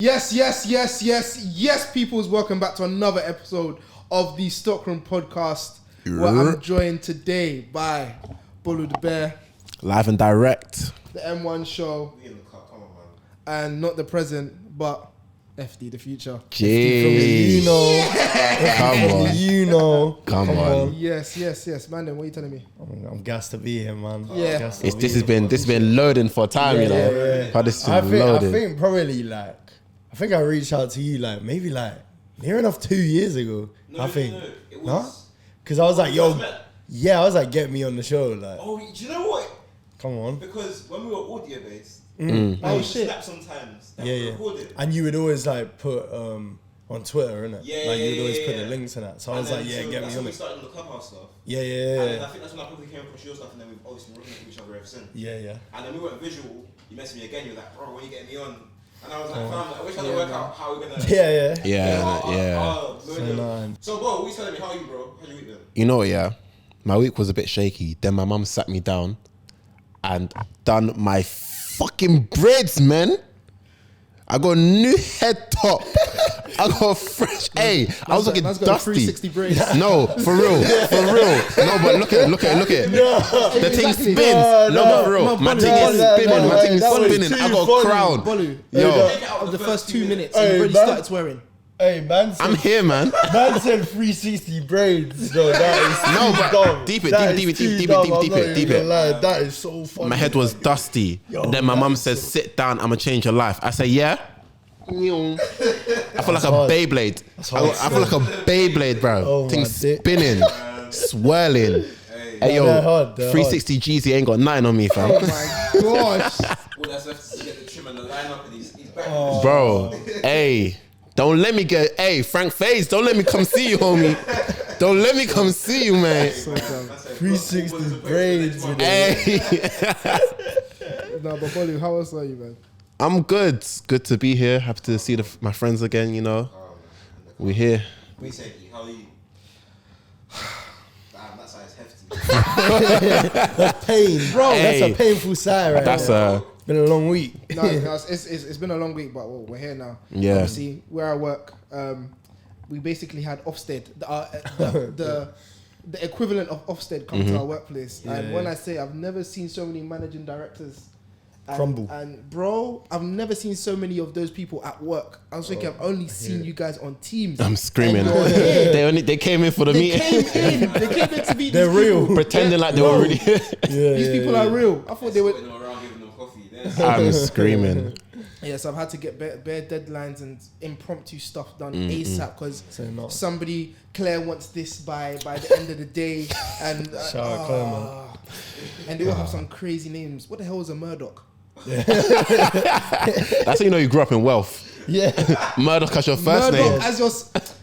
Yes, peoples, welcome back to another episode of the Stockroom podcast, where I'm joined today by Bolu the Bear, live and direct, the M1 show, and not the present, but FD the future. Jeez. Come on. Yes. Man, then what are you telling me? I'm gassed to be here, man. Yeah. This has been loading for time, you know. Yeah. How this has been loaded. I think probably I reached out to you maybe near enough 2 years ago. No, it was. Because I was like, yo, I was like, get me on the show. Oh, do you know what? Come on. Because when we were audio based, Oh shit. snap sometimes. Yeah. And you would always put on Twitter, innit? Yeah. You would always put the links in that. So I was like, get me that's on when we it. started on the Clubhouse stuff. Yeah. And I think that's when I probably came across your stuff, and then we've obviously been looking at each other ever since. Yeah. And then we went visual. You messaged me again. You were like, bro, when you getting me on? And I was like, fam, I wish I could work out how we're gonna. Yeah. So, bro, what you telling me? How are you, bro? How's your week been? You know what, yeah? My week was a bit shaky. Then my mum sat me down and done my fucking braids, man. I got a new head top. I got a fresh. I was looking dusty. 360 braids. No, for real. No, but look at it. The thing spins. For real. My thing is spinning. I got a crown. Bolu, Yo. of the first 2 minutes, you already started swearing. Hey, man. I'm here, man. Man said 360 braids. No, that is but deep it. That is so funny. My head was dusty. And then my mum says, sit down, I'm gonna change your life. I say, yeah. I feel like a Beyblade. I feel like a Beyblade, bro. Oh, thing spinning, swirling. Hey, yo, 360 G's, ain't got nothing on me, fam. Oh my gosh. All that's left is to get the trim and the line up, and he's back. Bro, don't let me get, Frank Faze, don't let me come see you, homie. Don't let me come see you, man. 360 braids. No, but Bolu, how else are you, man? I'm good. Good to be here. Happy to see my friends again, you know. We're here. We say, how are you? Damn, that size hefty. That's pain, bro. That's a painful sigh, right? That's been a long week. No, it's been a long week, but we're here now. Yeah. Obviously, where I work, we basically had Ofsted, the equivalent of Ofsted come to our workplace. And when I say I've never seen so many managing directors crumble. And bro, I've never seen so many of those people at work. I was thinking I've only seen you guys on Teams. I'm screaming. They came in for the meeting. They came in to meet They're these real. people. Pretending like they were really here. These people are real. I thought they were. Around giving them coffee. I'm screaming. Yeah, so I've had to get bare deadlines and impromptu stuff done ASAP because somebody, Claire wants this by the end of the day, and Shout out Claire, man. And they all have some crazy names. What the hell is a Murdoch? That's how you know you grew up in wealth. Yeah. Murdoch as your first Murdoch name. as your.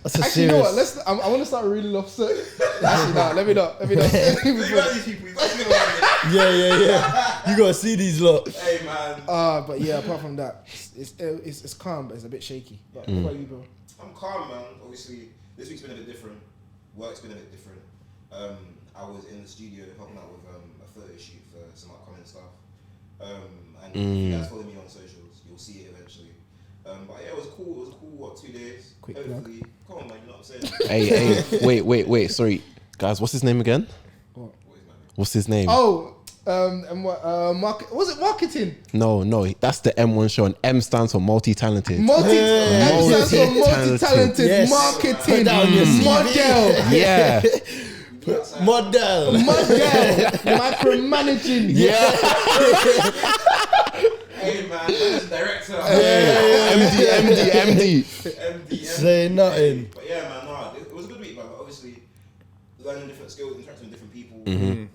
Actually, you know what? I want to start reading off. So actually, no. Let me not. You got these people. You got to Yeah. You gotta see these lot. Hey, man. But yeah, apart from that, it's calm, but it's a bit shaky. But what about you, bro? I'm calm, man. Obviously, this week's been a bit different. Work's been a bit different. I was in the studio helping out with a photo shoot for some upcoming stuff. And if you guys follow me on socials, you'll see it eventually. But yeah, it was cool. It was cool. 2 days? Quick Hopefully, come on, man. You know what I'm saying? Wait. Sorry, guys. What's his name again? What is my name? What's his name? Oh, and what? Was it marketing? No. That's the M1 show, and M stands for multi-talented. Multi-talented Yes. marketing Put down your CV. model. Yeah. Model. Micromanaging. Yeah. Hey, man. I'm director. MD. Say nothing. But yeah, man. No, it was a good week, man. But obviously, learning different skills, interacting with different people. And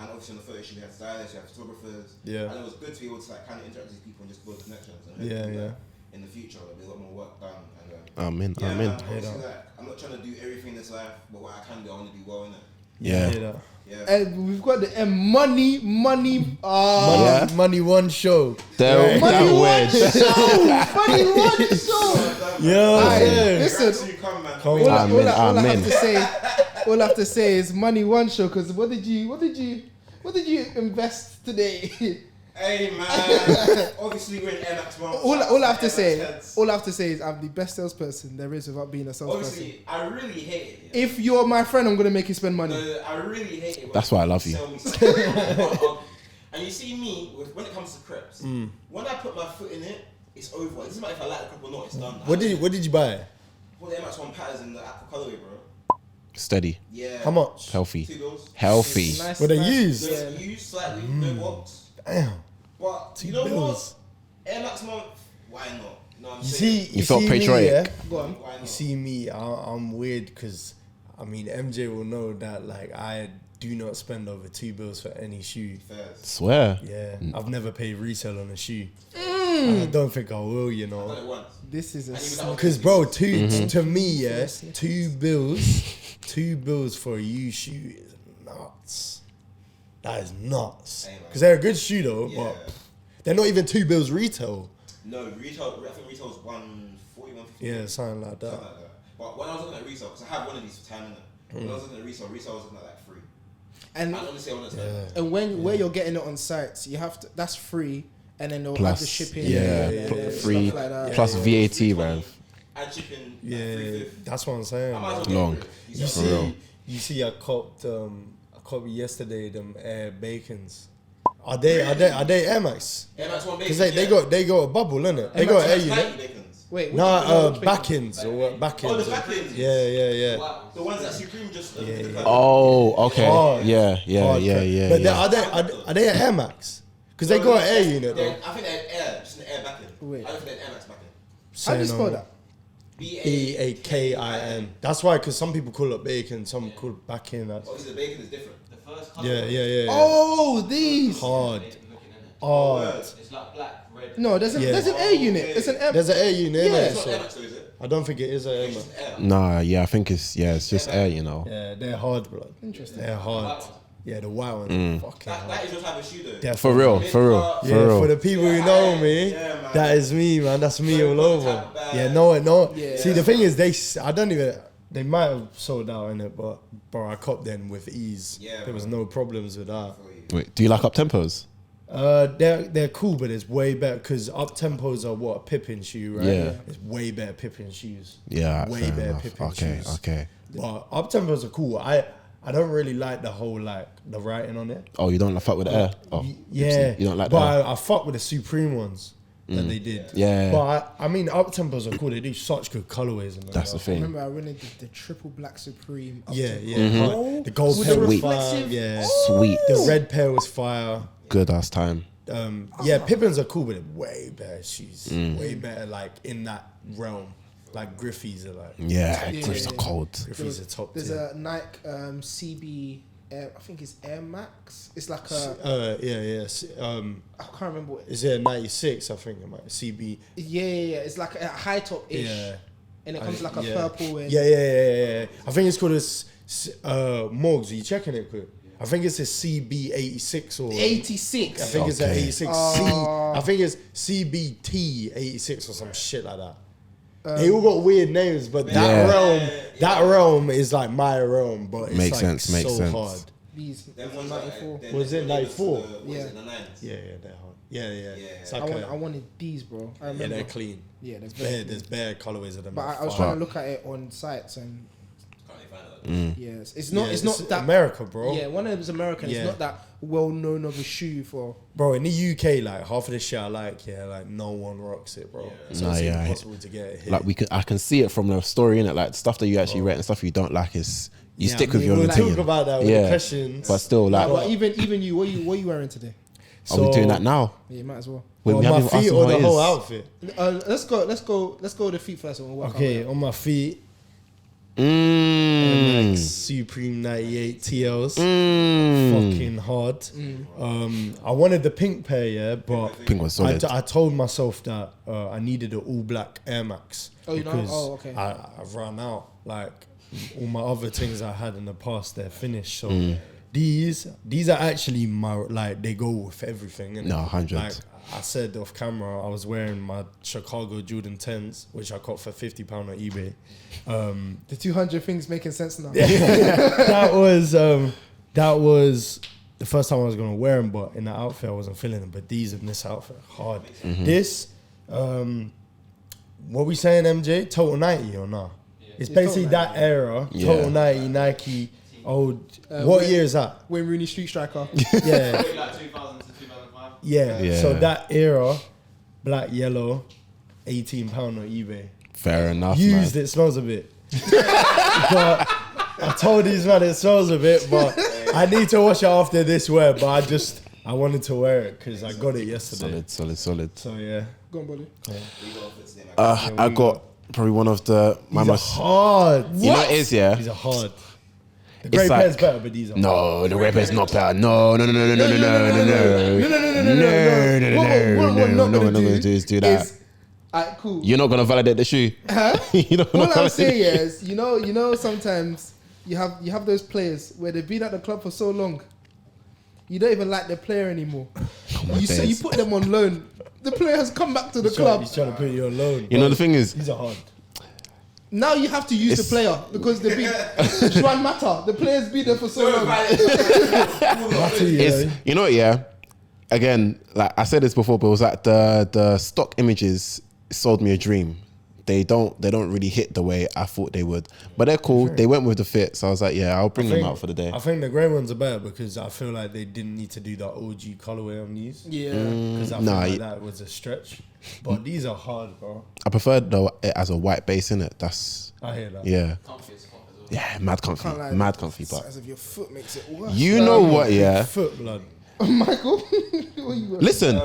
obviously on the photo shoot, we had stylists, we had photographers. Yeah. And it was good to be able to kind of interact with these people and just build connections. And in the future, there'll be a lot more work done. And, Amen. Man, obviously, I'm not trying to do everything in this life, but what I can do, I want to do well in it. Yeah. And we've got the money. Money one show. Money one show. Listen. All I have to say is money one show. Because what did you invest today? Hey man, obviously we're in Air Max 1. All I have to say is I'm the best salesperson there is without being a salesperson. Obviously, I really hate it. Yeah. If you're my friend, I'm gonna make you spend money. No, I really hate it. That's why I love you. Sell me something. And you see me, when it comes to crepes, when I put my foot in it, it's over. It doesn't matter if I like the crepe or not, it's done. What did you buy? Well, the Air Max 1 patterns in the aqua colorway, bro. Steady. Yeah. How much? Healthy. $2. Healthy. It's nice, What they nice. use? No, used slightly, no box. Damn. But $2 you know bills. what? Air Max month, why not? You know what I'm You saying? see, You felt see patriotic. Me, yeah? Go on. Why You not? see me, I'm weird because, I mean, MJ will know that like I do not spend over $2 for any shoe. First. Swear. Yeah, I've never paid resale on a shoe. I don't think I will, you I've done know. it once. This is a And even snap. that Because bro, to me, yeah, Yes. $2 for a used shoe is nuts. That is nuts. Hey, man. Because they're a good shoe though, Yeah. but they're not even $2 retail. No, retail, I think retail's 140, 150. Yeah, something like that. Something like that. But when I was looking at resale, because I have one of these for time in it. When I was looking at resale was looking at like 3. And And honestly, I want to say, Yeah. and where you're getting it on sites, you have to. That's free, and then they'll Plus, add the shipping. yeah, and free, stuff like that. plus VAT, man. add shipping, Yeah, 350. that's what I'm saying. I might as well bro. get Long. it. You For real. see, I copped yesterday them Air Bacons. Are they Air Max? Air Max 1 Because bacon, they got a bubble, innit? They Air got Max an Air Air unit. bacons. Wait, Nah, which backends or what? Backends. Oh, the backends. Yeah. Wow. The ones that Supreme just. Oh, okay. Hard. Yeah. But Yeah. are they an Air Max? Because they got an Air unit though. I think they're Air, just an Air backing. Wait. I don't think they're Air Max backing. How do you spell that? BAKIN. That's why, because some people call it bacon, some call it bacon. Obviously, the bacon is different. The first colour. Yeah. Oh, these. Hard. Looking in it. Hard. It's like black, red. No, there's an air unit. It's an air. There's an Air unit, Yeah. innit? It's not Air So Max though, is it? I don't think it is an Air It's Max. just Air. Nah, yeah, I think it's just air, you know. Yeah, they're hard, blood. Interesting. They're hard. White ones. Yeah, the white one. Fucking That hard. is your type of shoe though. They're For real. Yeah, For for the real. people who know me, Yeah, man. that is me, man. That's me So all what over. type of bag? Yeah, no. Yeah. See, the thing is, they might have sold out in it, but bro, I copped them with ease. Yeah, There was bro. no problems with that. Wait, do you like up tempos? They're cool, but it's way better because up tempos are what a Pippin shoe, right? Yeah. It's way better Pippin shoes. Yeah, way fair better enough. Pippin Okay, shoes. okay. But up tempos are cool. I don't really like the whole like the writing on it. Oh, you don't fuck with the air? Oh, Yeah, you don't like but that? I fuck with the Supreme ones that they did. Yeah. But I mean, up tempos are cool. They do such good colorways. And That's the thing. Remember, I rented the triple black Supreme. up Yeah, to- yeah. Oh, The gold with pair the was fire. reflexive- Yeah. Sweet. The red pair was fire. Good ass time. Yeah, Pippins are cool, but they're way better shoes. Way better, like in that realm. Like Griffey's are like. Yeah, Yeah, Griff's yeah, are yeah. cold. Griffey's are top There's tier. a Nike CB. I think it's Air Max. It's like a. Yeah. I can't remember what. Is it a 96? I think it might. CB. Yeah. It's like a high top ish, Yeah. and it comes like a Yeah. purple and. Yeah. I think it's called a Morgs. Are you checking it quick? I think it's a CB86 or 86. I think it's an Okay. 86 I think it's CBT 86 or some shit like that. They all got weird names, but that realm is like my realm. But it's Makes like sense, makes so sense. hard. These Them ones 94. Was it 94? Was Yeah. it the 90s? Yeah, they're hard. Yeah. It's I like wanted these, bro. I yeah, remember. they're clean. Yeah, there's very. There's bare colorways of them. But I was trying to look at it on sites, and Can't really find it. yes, it's not that. America, bro. Yeah, one of them is American. Yeah. It's not that well known of a shoe for. Bro, in the UK, like half of the shit I like, like no one rocks it, bro. So Nah, it's yeah, impossible to get it here. Like I can see it from the story in it. Like stuff that you actually read and stuff you don't like is you Yeah, stick I with mean, your we'll opinion. talk about that with the questions. but still, like, But even you, what you wearing today? are we doing that now? Yeah, you might as well. Wait, we on my haven't asked feet him or how the it whole is. outfit? Let's go with the feet first, and we'll work Okay, our way on my feet, Mm. like Supreme 98 TLs. Mm. Fucking hard. I wanted the pink pair, yeah, but Pink was solid. I told myself that I needed an all black Air Max. Oh, you know? because Oh, okay. I've run out. Like all my other things I had in the past, they're finished. So Mm. these are actually my, like, they go with everything. innit? No, 100. Like I said off camera, I was wearing my Chicago Jordan 10s, which I got for £50 on eBay. The 200 things making sense now. that was the first time I was gonna wear them, but in that outfit I wasn't feeling them. But these in this outfit, hard. Mm-hmm. This, what we saying, MJ? Total 90 or not? It's basically Total that era. Yeah. Total 90, Nike. Old. What year is that? Wayne Rooney Street Striker. Yeah, Probably like 2000 to 2005. yeah. Yeah. So that era, black, yellow, £18 on eBay. Fair enough, Used, man. it smells a bit. But I told these man it smells a bit, but I need to wash it after this wear. But I wanted to wear it because I got it yesterday. Solid. So yeah, Go on, buddy. I got probably one of the my these are most. hard. You know what it is, yeah. These are hard. The grey like- pair's better, but these are hard. No, the red pair's not bad. No. What we're not gonna gonna do is do that. is- Alright, cool. You're not gonna validate the shoe. You're not gonna All I'm validate saying the shoe. is, you know, sometimes you have those players where they've been at the club for so long, you don't even like the player anymore. So you put them on loan. The player has come back to the club. He's trying to put you on loan. You know the thing is, These are hard. Now you have to use the player because they've been Juan Mata. The player's been there for so long. it's, you know what, yeah. Again, like I said this before, but it was like the stock images sold me a dream. They don't really hit the way I thought they would, but they're cool. They went with the fit, so I was like, yeah, I'll bring them out for the day. I think the grey ones are better because I feel like they didn't need to do that OG colorway on these. Yeah. Because I feel Nah, like that was a stretch. But these are hard, bro. I prefer it as a white base in it. That's I hear that. yeah, Comfy as fuck as well. yeah, mad comfy, Can't lie, mad comfy. the But size of your foot makes it worse. you know what, yeah. Foot blood. Michael, what you got? Listen,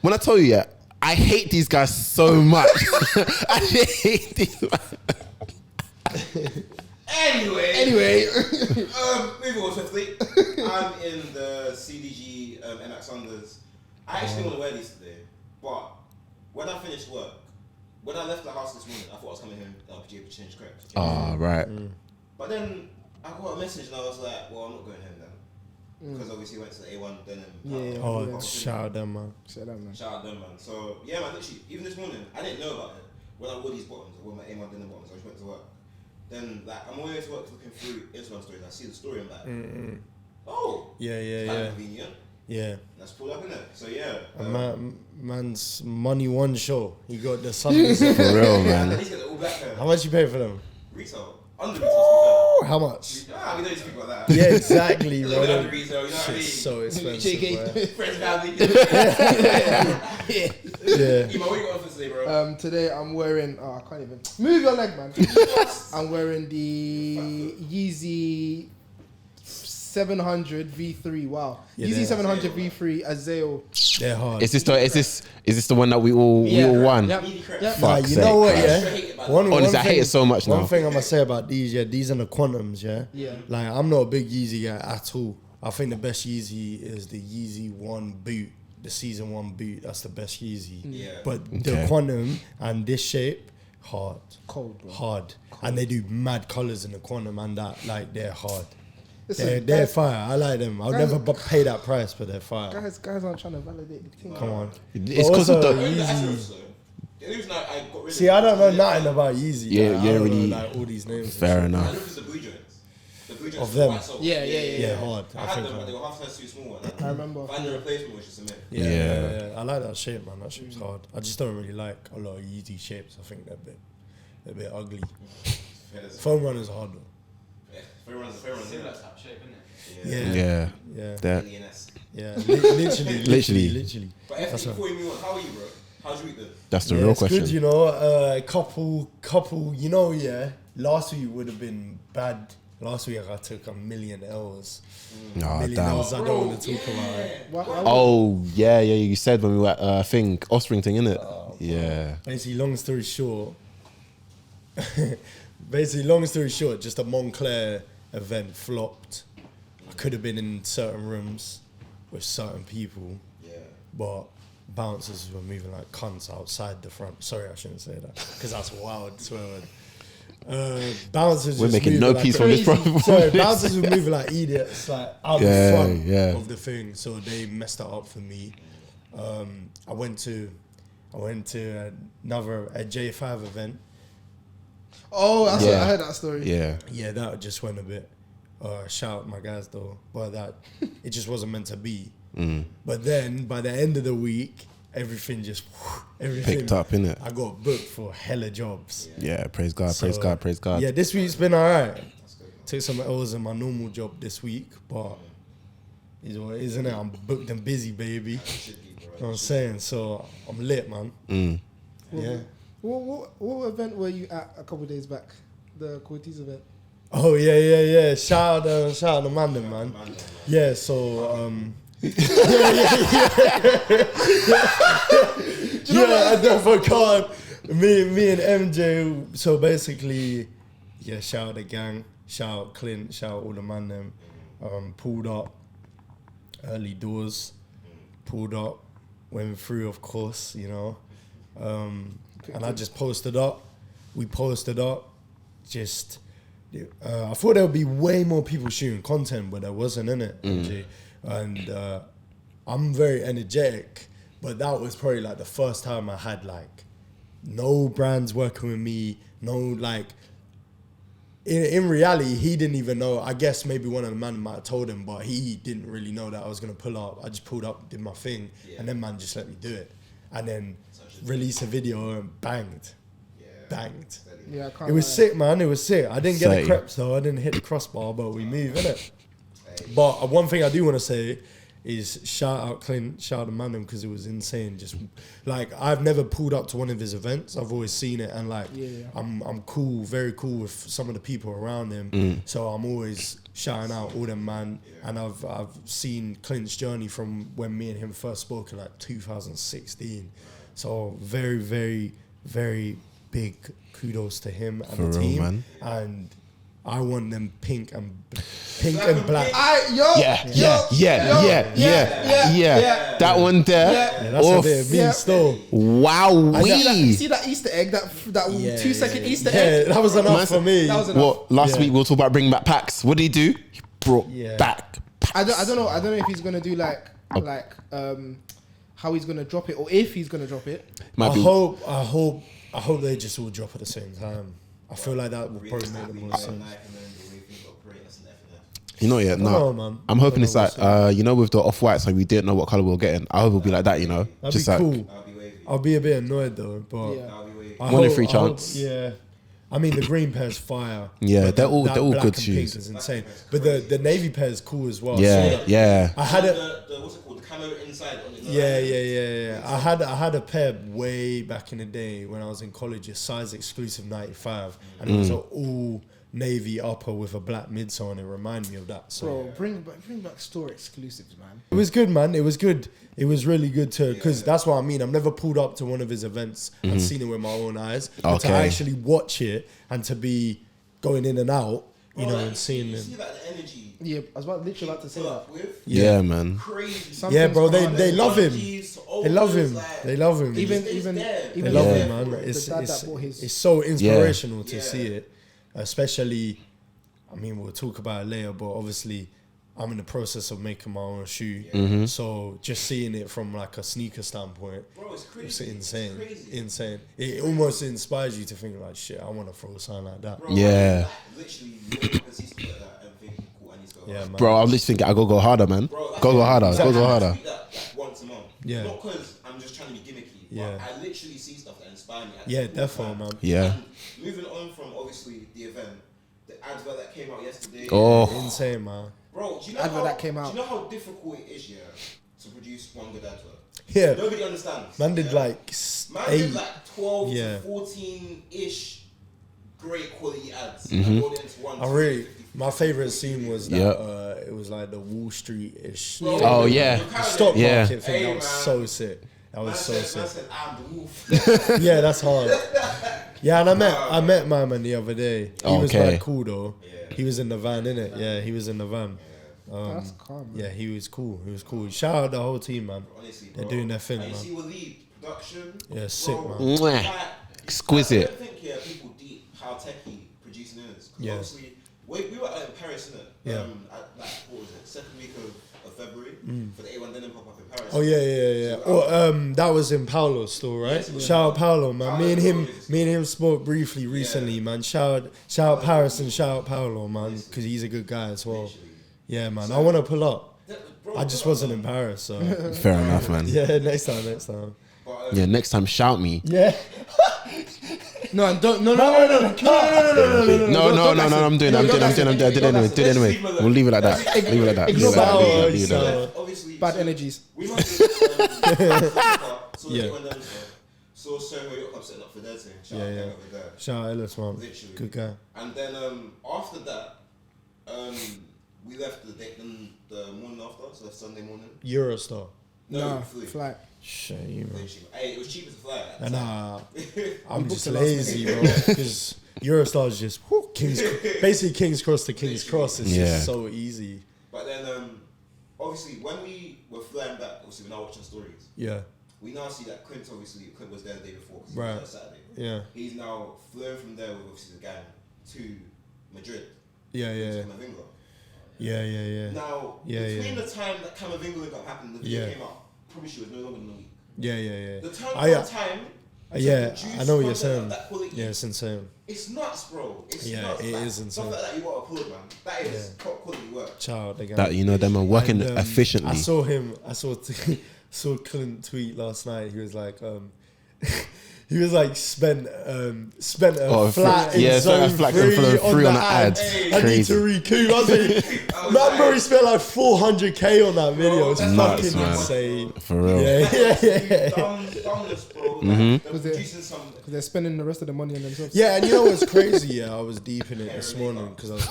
when I tell you, yeah, I hate these guys so much. I hate these. Anyway, moving on swiftly. I'm in the CDG MX Unders. I actually want to wear these today, but when I finished work, when I left the house this morning, I thought I was coming home to change crepes. Oh, right. But then I got a message and I was like, well, I'm not going home then. Because obviously I went to the A1 denim. Yeah. Oh, shout out them, man. Say that, man. Shout out them, man. So, yeah, man, literally, even this morning, I didn't know about it. When I wore these bottoms, I wore my A1 denim bottoms, I just went to work. Then, like, I'm on my way to work looking through Instagram stories, I see the story, I'm like, oh, Yeah, it's kind of convenient. Yeah. Let's pull up in it. So, yeah. Man's money one show. He got the sun. For real, man. He's got the all black hair. How much you pay for them? Retail. Under retail, How much? to be fair. We don't need to speak about that. Yeah, exactly, A little bit bro. under retail, you know what I mean? Shit's so expensive, bro. Friends, family. Yeah. Ema, what you got for today, bro? Today I'm wearing. Oh, I can't even move your leg, man. I'm wearing the Yeezy 700 V3. Wow, Yeah, Yeezy they're- 700 V3 Azale. They're hard. Is this the one that we all won? Yep. Meaty crepes. Yep. Nah, Fuck's you know what, sake, yeah? Straight hate about Honestly, I hate it so much now. One thing I'm going to say about these, yeah, these are the quantums, yeah? Yeah. Like, I'm not a big Yeezy guy at all. I think the best Yeezy is the Yeezy 1 boot, the season 1 boot. That's the best Yeezy. Yeah. But the Okay. quantum and this shape, hard. Cold, bro. Hard. And they do mad colours in the quantum and that, like, they're hard. Listen, They're guys, fire. I like them. I'll never pay that price, but they're fire. guys aren't trying to validate the thing. Come on. It's But because of also, the Yeezy. The reason I got rid See, of I don't know nothing about Yeezy. Yeah, like, I yeah, don't really. know, like all these names. and fair shit. I enough. looked at the blue joints. The blue joints Of were them. quite soft. Yeah. Yeah, hard. I I had think them, but they hard. were half size too small. I remember. Find a replacement, which is a myth. Yeah. I like that shape, man. That shape's hard. I just don't really like a lot of Yeezy shapes. I think they're a bit ugly. Foam runners are hard though. Fair runs. Similar type shape, isn't it? Yeah, Yeah. that Alienness. Yeah. Literally. But FT, before you move on, how are you, bro? How's your week then? that's the Yeah, real it's question. good, you know. Couple. You know, yeah. Last week would have been bad. Last week I took a million L's. Oh, Million damn. L's I don't want to talk about. It. Oh yeah, you said when we were at Offspring thing, innit? Yeah. Basically, long story short, just a Montclair event flopped. I could have been in certain rooms with certain people, Yeah. but bouncers were moving like cunts outside the front. Sorry, I shouldn't say that because that's wild. Swear word. Bouncers We're just making moving no like peace from this problem. Sorry, bouncers were moving like idiots, like out Yeah, the front yeah. of the thing. So they messed it up for me. I went to another a J5 event. Oh, Yeah. I heard that story. Yeah. Yeah, that just went a bit. Shout out my guys though, but that it just wasn't meant to be. But then by the end of the week, everything Picked up, innit? I got booked for hella jobs. Yeah, praise God, So, praise God, praise God. Yeah, this week's been alright. Took some L's in my normal job this week, but is what it is, isn't it? I'm booked and busy, baby. You know what I'm saying? So I'm lit, man. Yeah. What event were you at a couple of days back? The Cortez event. Oh yeah. Shout out to Mandem, man. Yeah, so I never can't. Me and MJ. So basically, yeah. Shout out the gang. Shout out Clint. Shout out all the man them. Pulled up early doors. Pulled up. Went through, of course. You know. And I just posted up. We posted up. Just. I thought there would be way more people shooting content, but there wasn't, innit? MJ? And I'm very energetic, but that was probably like the first time I had like no brands working with me, no like. In reality, he didn't even know. I guess maybe one of the man might have told him, but he didn't really know that I was gonna pull up. I just pulled up, did my thing, and then man just let me do it, and then released a video and banged. Yeah, I can't. It was lie. sick, man. It was sick. I didn't get the creps though. I didn't hit the crossbar, but we move, innit? But one thing I do want to say is shout out Clint, shout out to Mandem, because it was insane. Just like I've never pulled up to one of his events. I've always seen it, and like I'm cool, very cool with some of the people around him. So I'm always shouting out all them, man. And I've seen Clint's journey from when me and him first spoke in like 2016. So very, very, very big kudos to him and For the real, team. man. And I want them pink and black. Yeah. That one there. Yeah, that's a bit of me still. Wow, You see that Easter egg? That 2-second Easter egg? Yeah, that was enough for me. That was enough. Well, last week we were talking about bringing back packs. What did he do? He brought back packs. I don't know if he's gonna do like how he's gonna drop it, or if he's gonna drop it. I hope they just all drop at the same time. I feel like that will probably make the most sense. You know, yeah, no. Man. I'm hoping it's like, with the off-white, so we didn't know what color we were getting. I hope it'll be like that, you know. That'd just be like, cool. I'll be a bit annoyed though, but One in three chance. Yeah. I mean, the green pair's fire. Yeah, but they're all that good black and shoes. Pink is insane. But the navy pair is cool as well. Yeah, So yeah. I had what's it called? The camo inside. On it. Yeah. I had a pair way back in the day when I was in college, a size exclusive 95, and it was an all navy upper with a black midsole, and it reminded me of that. So Bro, bring back store exclusives, man. it was good, man. It was good. It was really good to, because that's what I mean. I've never pulled up to one of his events and seen it with my own eyes. But to actually watch it and to be going in and out, you know, and seeing them. See that the energy. Yeah, I was literally about to say that. Yeah, man. Crazy. Yeah, bro, they love him. They They love him. They love him. Even They love him, man. It's so inspirational to see it. Especially, I mean, we'll talk about it later, but obviously I'm in the process of making my own shoe. So just seeing it from like a sneaker standpoint, Bro, it's crazy. it's insane. It's crazy. Insane. It almost inspires you to think like, shit, I want to throw something like that. Bro, Yeah. Literally, you can see stuff like that and think, cool, I need to go. Yeah, man. Bro, I'm just thinking, I gotta go harder, man. Bro, Go harder. Exactly. Go harder. I tweet that like once a month. Yeah. Not because I'm just trying to be gimmicky, Yeah. but I literally see stuff that inspire me. Yeah, definitely, man. Yeah. And moving on from obviously the event, the advert that came out yesterday. Oh, Insane, man. Bro, do you know Advert how that came out. Do you know how difficult it is, to produce one good advert? Yeah. Nobody understands. Man did like Man 8. did like 12 Yeah. to 14-ish great quality ads. Mm-hmm. And rolled into one. I really, my favorite scene was that Yeah. it was like the Wall Street-ish. Bro, Oh, yeah. the Stock Yeah. market thing. Hey, That was man. so sick. That was so Man sick. said, I'm the wolf. Yeah, that's hard. Yeah, and I met my man the other day. He was Okay. like cool though. He was in the van, innit? Yeah, he was in the van. That's calm, man. Yeah, he was cool. He was cool. Shout out the whole team, man. Honestly, They're bro. doing their thing, And you man. see Waleed, production. Yeah, sick, bro, man. Mwah. like, Exquisite. I don't think people deep how techy producing is. 'Cause Yeah. obviously, we were in Paris, innit? Yeah. At like, what was it? Second week of February for the A1 denim pop up in Paris. Oh yeah. That was in Paolo's store, right? Yes, Shout out Paolo, man. Me and him spoke briefly recently, man. Shout out Paris and shout out Paolo, man, because he's a good guy as well. Yeah, man. I want to pull up. Bro, I just wasn't in Paris, so Fair enough, man. yeah. Next time. But, Yeah, next time shout me. Yeah. No, I'm doing that. No, I'm doing it. I did it anyway. We'll leave it like that. obviously, Bad energies. We might so Soho Yacht Club setting up for their team. Shout out them over there. Shout out Ellis, man. Literally. Good guy. And then after that, we left the morning after, so Sunday morning. Eurostar. No, fully. flight. Shame, man. Literally. Hey, it was cheaper to fly. At that Nah, time. I'm just lazy, bro. Because Eurostar is just basically King's Cross to King's Cross. It's just so easy. But then, obviously, when we were flying back, obviously we're now watching stories. Yeah. We now see that Clint was there the day before because Right. it was Saturday. Yeah. He's now flown from there with obviously the gang to Madrid. Yeah. To Camavinga. Yeah. Now, between the time that Camavinga got happened and the video came out, probably she was no longer in the week. Yeah. The turnaround time. I know what you're saying. That quality, Yeah, it's insane. It's nuts, bro. It's Yeah, nuts. it is insane. Stuff like that you gotta applaud, man. That is top quality work. Child, again. That them are working efficiently. I saw Clint tweet last night. He was like, spent a flat in zone free on the ad. I need to recoup. I was like, man, bro, he spent like 400k on that video. It's nuts, fucking man. insane. For real. Yeah. Dumbness, bro. Mm-hmm. Like, they're producing some. Because they're spending the rest of the money on themselves. Yeah, and you know what's crazy? Yeah, I was deep in it this morning because I was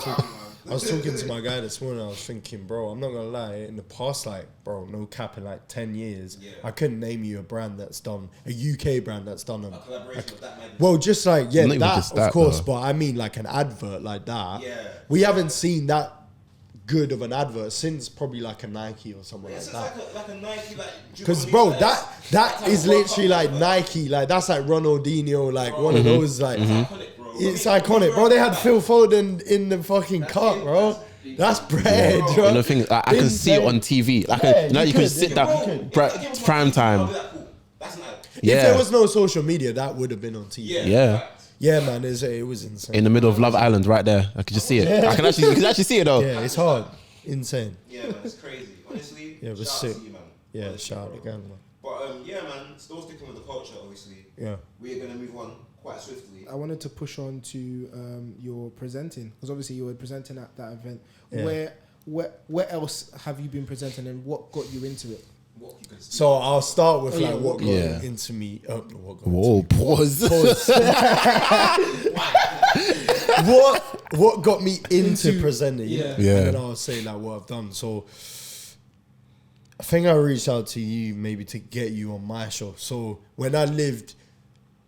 talking to my guy this morning. I was thinking, bro, I'm not gonna lie. In the past, no cap, in 10 years, I couldn't name you a brand that's done a UK brand that's done A collaboration with that magazine. well, just Not even that just of that, course, though. but I mean like an advert like that. Yeah. We haven't seen that good of an advert since probably like a Nike or something It's like that. like a Nike, Because bro, that is literally like Nike, like that's like Ronaldinho, like one of those like. iconic, bro. It's iconic, bro. They had Phil Foden in the fucking cup, bro. That's bread, bro. And the thing is, I can see it on TV. Like, you can sit down, prime time. That's not. If there was no social media, that would have been on TV. Yeah. Yeah, man, it was insane. In the middle of Love Island, right there. I could just see it. You can actually see it though. Yeah, it's hard. Insane. Yeah, man, it's crazy. Honestly, Yeah, it was shout out sick. to you, man. Yeah, Honestly, shout out bro. again, man. But yeah, man, still sticking with the culture, obviously. Yeah. We are gonna move on quite swiftly. I wanted to push on to your presenting, because obviously you were presenting at that event. Yeah. Where else have you been presenting, and what got you into it? What you can see. So I'll start with what got Yeah. into me. What got Whoa, into me. pause. What got me into presenting? Yeah. And then I'll say what I've done. So I think I reached out to you maybe to get you on my show. So when I lived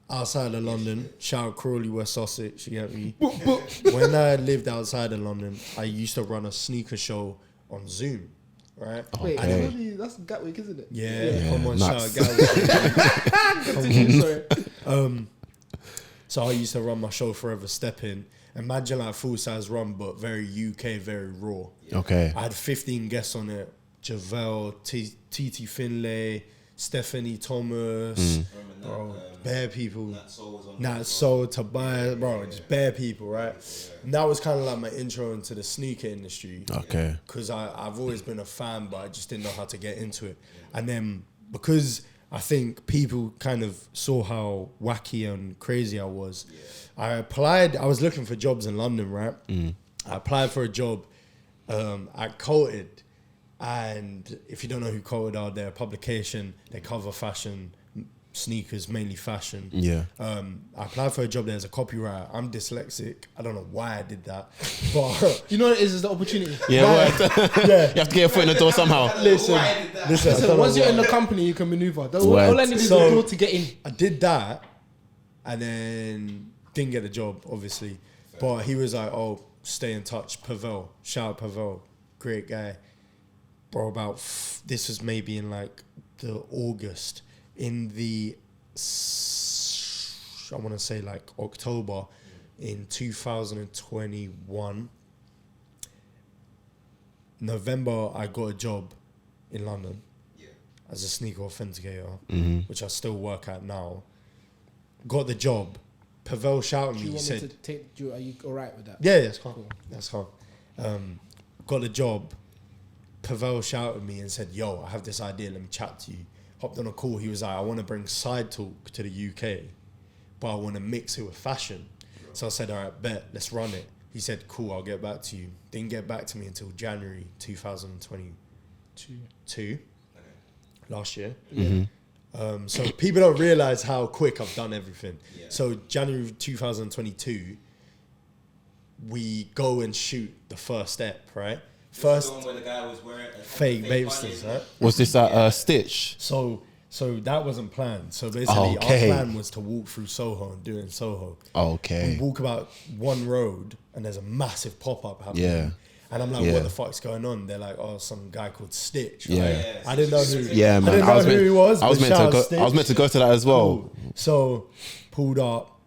outside of London, shout out Crawley, West Sussex, you get me? When I lived outside of London, I used to run a sneaker show on Zoom, right? Wait, Okay. that's Gatwick, isn't it? Yeah, come on, nuts. shout out Gatwick. Continue, sorry. So I used to run my show Forever Stepping. Imagine like full size run, but very UK, very raw. Okay. I had 15 guests on it. Javel, Titi Finlay, Stephanie Thomas, bro, bare people. Nat Soul, Tobias, bro, just bare people, right? And that was kind of like my intro into the sneaker industry. Okay. Because I've always been a fan, but I just didn't know how to get into it. And then because I think people kind of saw how wacky and crazy I was, I applied. I was looking for jobs in London, right? I applied for a job at Coated. And if you don't know who Coated are, they're a publication. They cover fashion, sneakers, mainly fashion. Yeah. I applied for a job there as a copywriter. I'm dyslexic. I don't know why I did that. But You know what it is the opportunity. Yeah, word. You have to get your foot in the door somehow. listen, So once you're in the company, you can maneuver. All I need is So- the door to get in. I did that and then didn't get the job, obviously. But he was like, oh, stay in touch. Pavel. Shout out Pavel. Great guy. Bro, this was maybe in like the August. In the, I want to say like October in 2021. November, I got a job in London Yeah. as a sneaker authenticator, Mm-hmm. which I still work at now. Got the job. Pavel shouted Do me. you He want me said, to take? Are you all right with that? yeah, that's calm. Cool. That's calm. Got the job. Pavel shouted me and said, yo, I have this idea. Let me chat to you. Hopped on a call. He was like, I want to bring Side Talk to the UK, but I want to mix it with fashion. So I said, all right, bet, let's run it. He said, cool, I'll get back to you. Didn't get back to me until January 2022, last year. So people don't realize how quick I've done everything. Yeah. So January 2022, we go and shoot the first step, right? First, First the one where the guy was wearing a fake fake babesters, bunny, right? Was this at Stitch? So that wasn't planned. So basically, Okay. our plan was to walk through Soho and do it in Soho. Okay. We walk about one road and there's a massive pop-up happening. Yeah. And I'm like, Yeah. what the fuck's going on? They're like, oh, some guy called Stitch. Right? Yeah. I didn't know who. Yeah, man. I didn't know who he was. I was but meant shout to go. out Stitch. I was meant to go to that as well. Cool. So pulled up.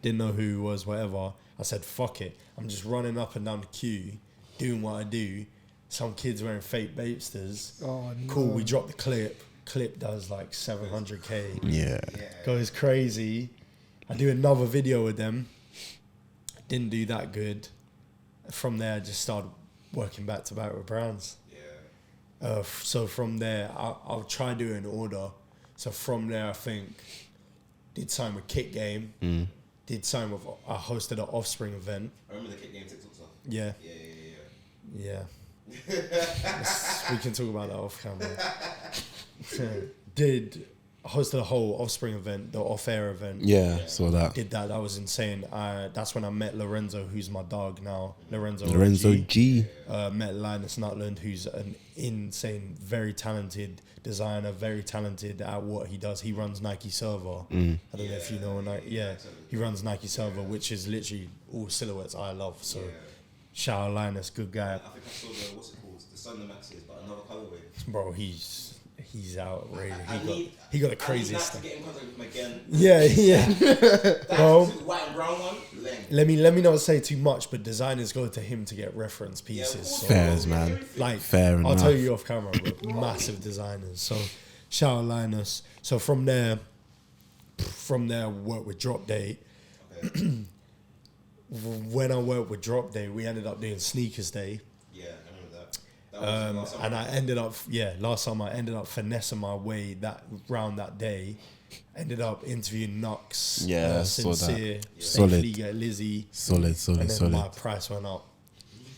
Didn't know who he was. Whatever. I said, fuck it. I'm just running up and down the queue, doing what I do. Some kids wearing fake Bapesters. Oh, Cool. no. We dropped the clip. Clip does like 700K. Yeah. Goes crazy. I do another video with them. Didn't do that good. From there, I just started working back to back with brands. Yeah. So from there, I'll try doing an order. So from there, I think did sign with Kick Game. Did sign with. I hosted an Offspring event. I remember the Kick Game TikTok stuff. Yeah, Yeah. we can talk about that off camera. Did hosted a whole Offspring event, the off-air event. Yeah. Saw that. Did that. That was insane. That's when I met Lorenzo, who's my dog now. Lorenzo G. Met Linus Nutland, who's an insane, very talented designer, very talented at what he does. He runs Nike Server. I don't know if you know. He runs Nike Server, which is literally all silhouettes I love. So shout out Linus, good guy. I think I saw the, what's it called? The Sun Maxes, but another colorway. Bro, he's outrageous. I He got the I need craziest Nat to stuff. get in contact with him again. Yeah. Bro, That's the white and brown one. Leng. let me not say too much, but designers go to him to get reference pieces. So, Fairs, man. like, Fair I'll enough. tell you off camera, but massive designers. So shout out Linus. So from there, I worked with Drop Day. Okay. When I worked with Drop Day, we ended up doing Sneakers Day. Yeah, I remember that. That was last summer. And I ended up, last summer I ended up finessing my way that day. Ended up interviewing Nux, Yeah, saw that. Sincere, Solid. Liga, Lizzie. Solid. And then my price went up.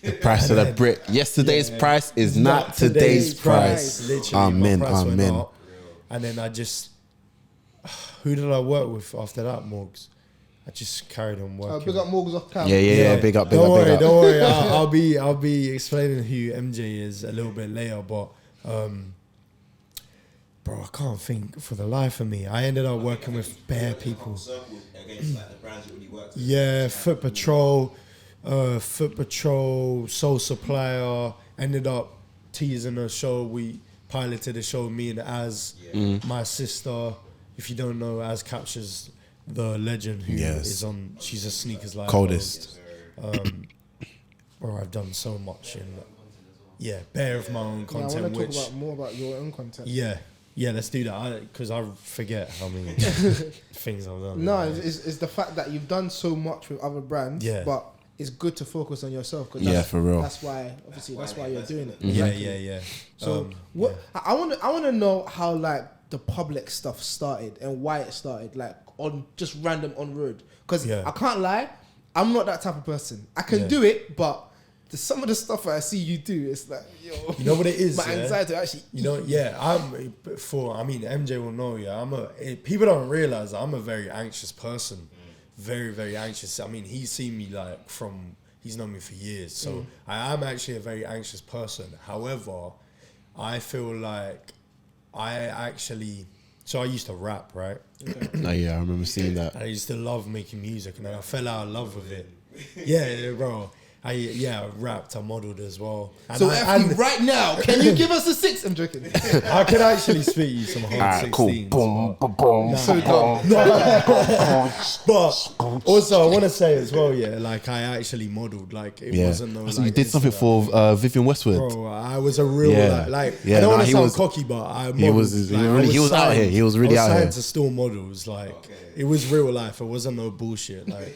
The price of the brick. Yesterday's price is not today's price. Literally, Amen. my price went Amen. up. And then I just, who did I work with after that, Morgs? I just carried on working. Big up Morgs off cam. Yeah. Big up. Don't worry. I'll be explaining who MJ is a little bit later, but bro, I can't think for the life of me. I ended up working with bare people. Circles against like the brands you really worked with. Yeah, Foot Patrol, Soul Supplier. Ended up teasing a show. We piloted a show, me and Az, my sister. If you don't know, Az captures the legend who is on. She's a Sneakers Live. Coldest. Bro, I've done so much in bare of my own I content. want to Which talk more about your own content. yeah, let's do that. Because I forget how many things I've done. No, it's the fact that you've done so much with other brands, but it's good to focus on yourself. Cause for real. That's why, obviously, that's why you're doing it. Yeah. So what I want to know how like the public stuff started and why it started, like on just random on road. Because I can't lie, I'm not that type of person. I can do it, but some of the stuff I see you do, it's like, yo, you know what it is. My anxiety actually. MJ will know. People don't realize that I'm a very anxious person. Very, very anxious. I mean, he's seen me he's known me for years. So I am actually a very anxious person. However, I feel like I used to rap, right? I remember seeing that. I used to love making music, and then I fell out of love with it. Yeah, bro. I rapped, I modelled as well. And So I, FD, right now, can you give us a 6? I'm joking. I can actually spit you some hard Alright, cool. 16s. Boom, boom, boom. So dumb. But also, I want to say as well, yeah, like I actually modelled. Like it Yeah. wasn't no. So Like, you did something Instagram for Vivian Westwood. Bro, I was a real Yeah. like Yeah, I don't nah, want to he sound was- cocky, but I he was- modeled, he like, really- I he was out signed- here. He was really I out signed here. to still models. Like it was real life. It wasn't no bullshit. Like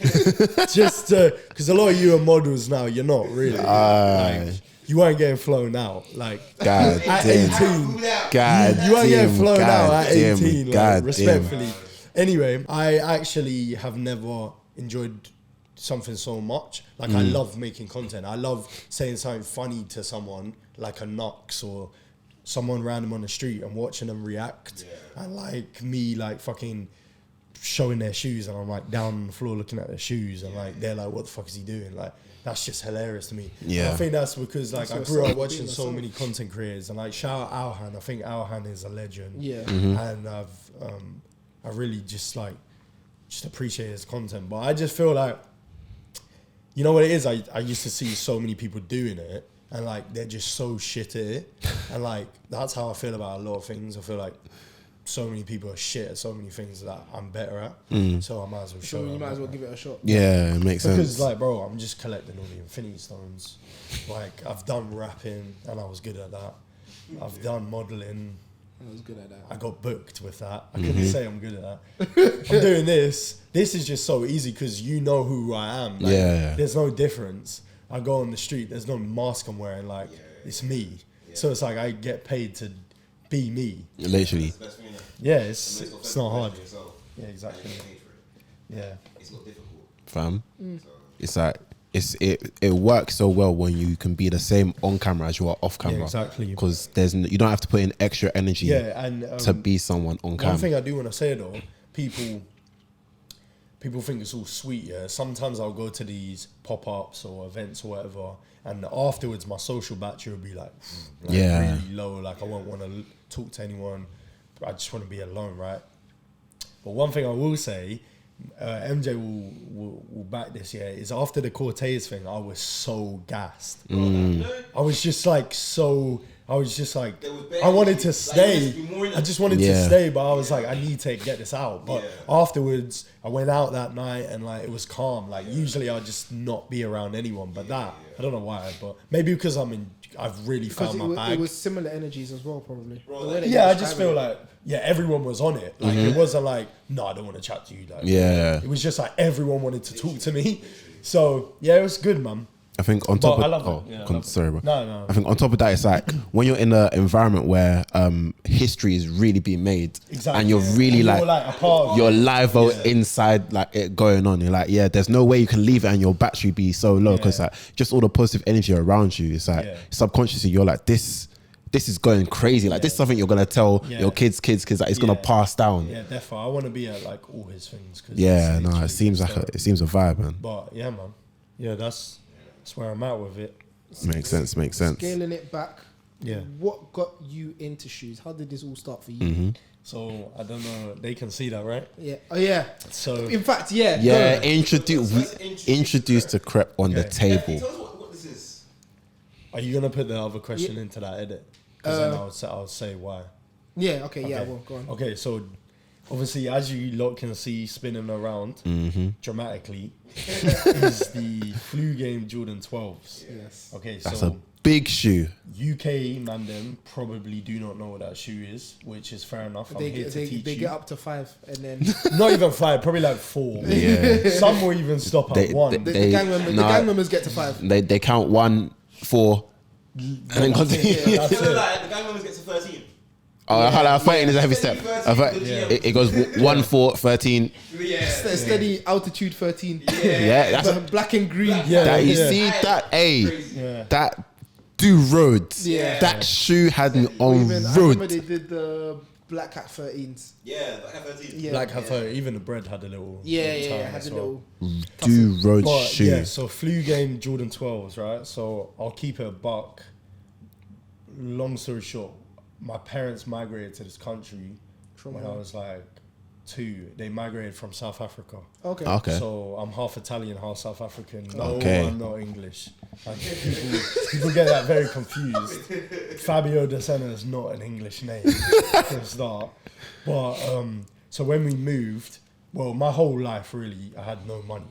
just because a lot of you are models now, you're not really. Like, you weren't getting flown out. Like God at damn. 18, God you weren't getting damn. flown out God at damn. 18. Like, God damn. respectfully. Anyway, I actually have never enjoyed something so much. Like I love making content. I love saying something funny to someone, like a Knox or someone random on the street, and watching them react. And like me, like fucking showing their shoes, and I'm like down on the floor looking at their shoes, and like they're like, "What the fuck is he doing?" Like that's just hilarious to me. Yeah. And I think that's because like I That's grew what's up up, watching being so myself. many content creators, and like shout out Alhan. I think Alhan is a legend. Yeah. And I really just appreciate his content. But I just feel like, you know what it is? I used to see so many people doing it, and like they're just so shit at it. And like that's how I feel about a lot of things. I feel like so many people are shit at so many things that I'm better at. So I might as well show So you them might as well that. give it a shot. Yeah, it makes Because sense. like, bro, I'm just collecting all the Infinity Stones. Like I've done rapping, and I was good at that. I've done modeling. I was good at that. I got booked with that. I couldn't say I'm good at that. I'm doing this. This is just so easy because you know who I am. Like, Yeah. There's no difference. I go on the street. There's no mask I'm wearing. Like it's me. So it's like I get paid to be me. Literally. That's the best thing, innit? Yeah, The it's most it's not hard. authentic version of yourself. Yeah, exactly. And you get paid for it. Yeah. It's not difficult. Fam. So, It's like it works so well when you can be the same on camera as you are off camera. exactly. Because you don't have to put in extra energy Yeah, and to be someone on one camera. thing I do want to say though, people think it's all sweet. Yeah, sometimes I'll go to these pop-ups or events or whatever, and afterwards my social battery will be like Yeah. really low. Like I won't want to talk to anyone. I just want to be alone, right? But one thing I will say, MJ will back this. Yeah, is after the Cortez thing, I was so gassed. I was just like so. I was just like, There was barely- I wanted to like, stay. you must be more in I just wanted to Yeah. stay, but I was like, I need to get this out. But Yeah. afterwards, I went out that night and like it was calm. Like usually I'd just not be around anyone, but that I don't know why, but maybe because I've really Because found my it bag. was similar energies as well, probably. Bro, The way like- that Yeah, you I just feel describe like everyone was on it. Like it wasn't like no, I don't want to chat to you. Like Yeah. it was just like everyone wanted to talk to me. So yeah, it was good, man. I think on top But I of love it. Yeah, I love it. sorry, bro. No. I think on top of that, it's like when you're in an environment where history is really being made, Exactly. and you're really And like, you're like a part of you're live inside like it going on. You're like, yeah, there's no way you can leave it and your battery be so low because like just all the positive energy around you. It's like subconsciously you're like this is going crazy. Like this is something you're gonna tell your kids like it's gonna pass down. Yeah, definitely. I want to be at like all his things. Cause Yeah, it's no, literally it seems good like stuff. it seems a vibe, man. But yeah, man. Yeah, that's where I'm at with it. Makes sense. Scaling it back. Yeah. What got you into shoes? How did this all start for you? Mm-hmm. So I don't know. They can see that, right? Yeah. Oh yeah. So In fact, yeah. Yeah, go. introduce the crepe on the Okay. table. Tell us what this is. are you gonna put the other question into that edit? Because then I'll say why. Yeah. Okay. Yeah. Okay. Well, go on. Okay, so obviously, as you lot can see spinning around Mm-hmm. dramatically, is the flu game Jordan 12s. Yes. Okay, That's so a big shoe. UK man them probably do not know what that shoe is, which is fair enough. I'm They here get, to teach they you. get up to 5 and then Not even 5, probably like 4. Yeah. Some will even stop at They- 1. the They- gang members get to 5. They count 1, 4, and then continue. That's So it. like, the gang members get to 13. Oh, I like 13 is a heavy step. I thought it goes 1, 4, 13. Yeah. Steady altitude 13. Yeah, that's Black and green. Yeah, that. You yeah. see that? Hey, Yeah. that do roads. Yeah. That shoe had me I on remember road. they did the Black Hat 13s. Yeah, like at 13. Yeah. Like even the bread had a little Yeah, time had as a well. little. Do road But shoe. yeah, so flu game Jordan 12s, right? So I'll keep it a buck. Long story short, my parents migrated to this country From when where? I was like they migrated from South Africa. Okay. Okay. So I'm half Italian, half South African. No, Okay. I'm not English. Like, people get that very confused. Fabio De Sena is not an English name for a start. But so when we moved, well, my whole life really, I had no money.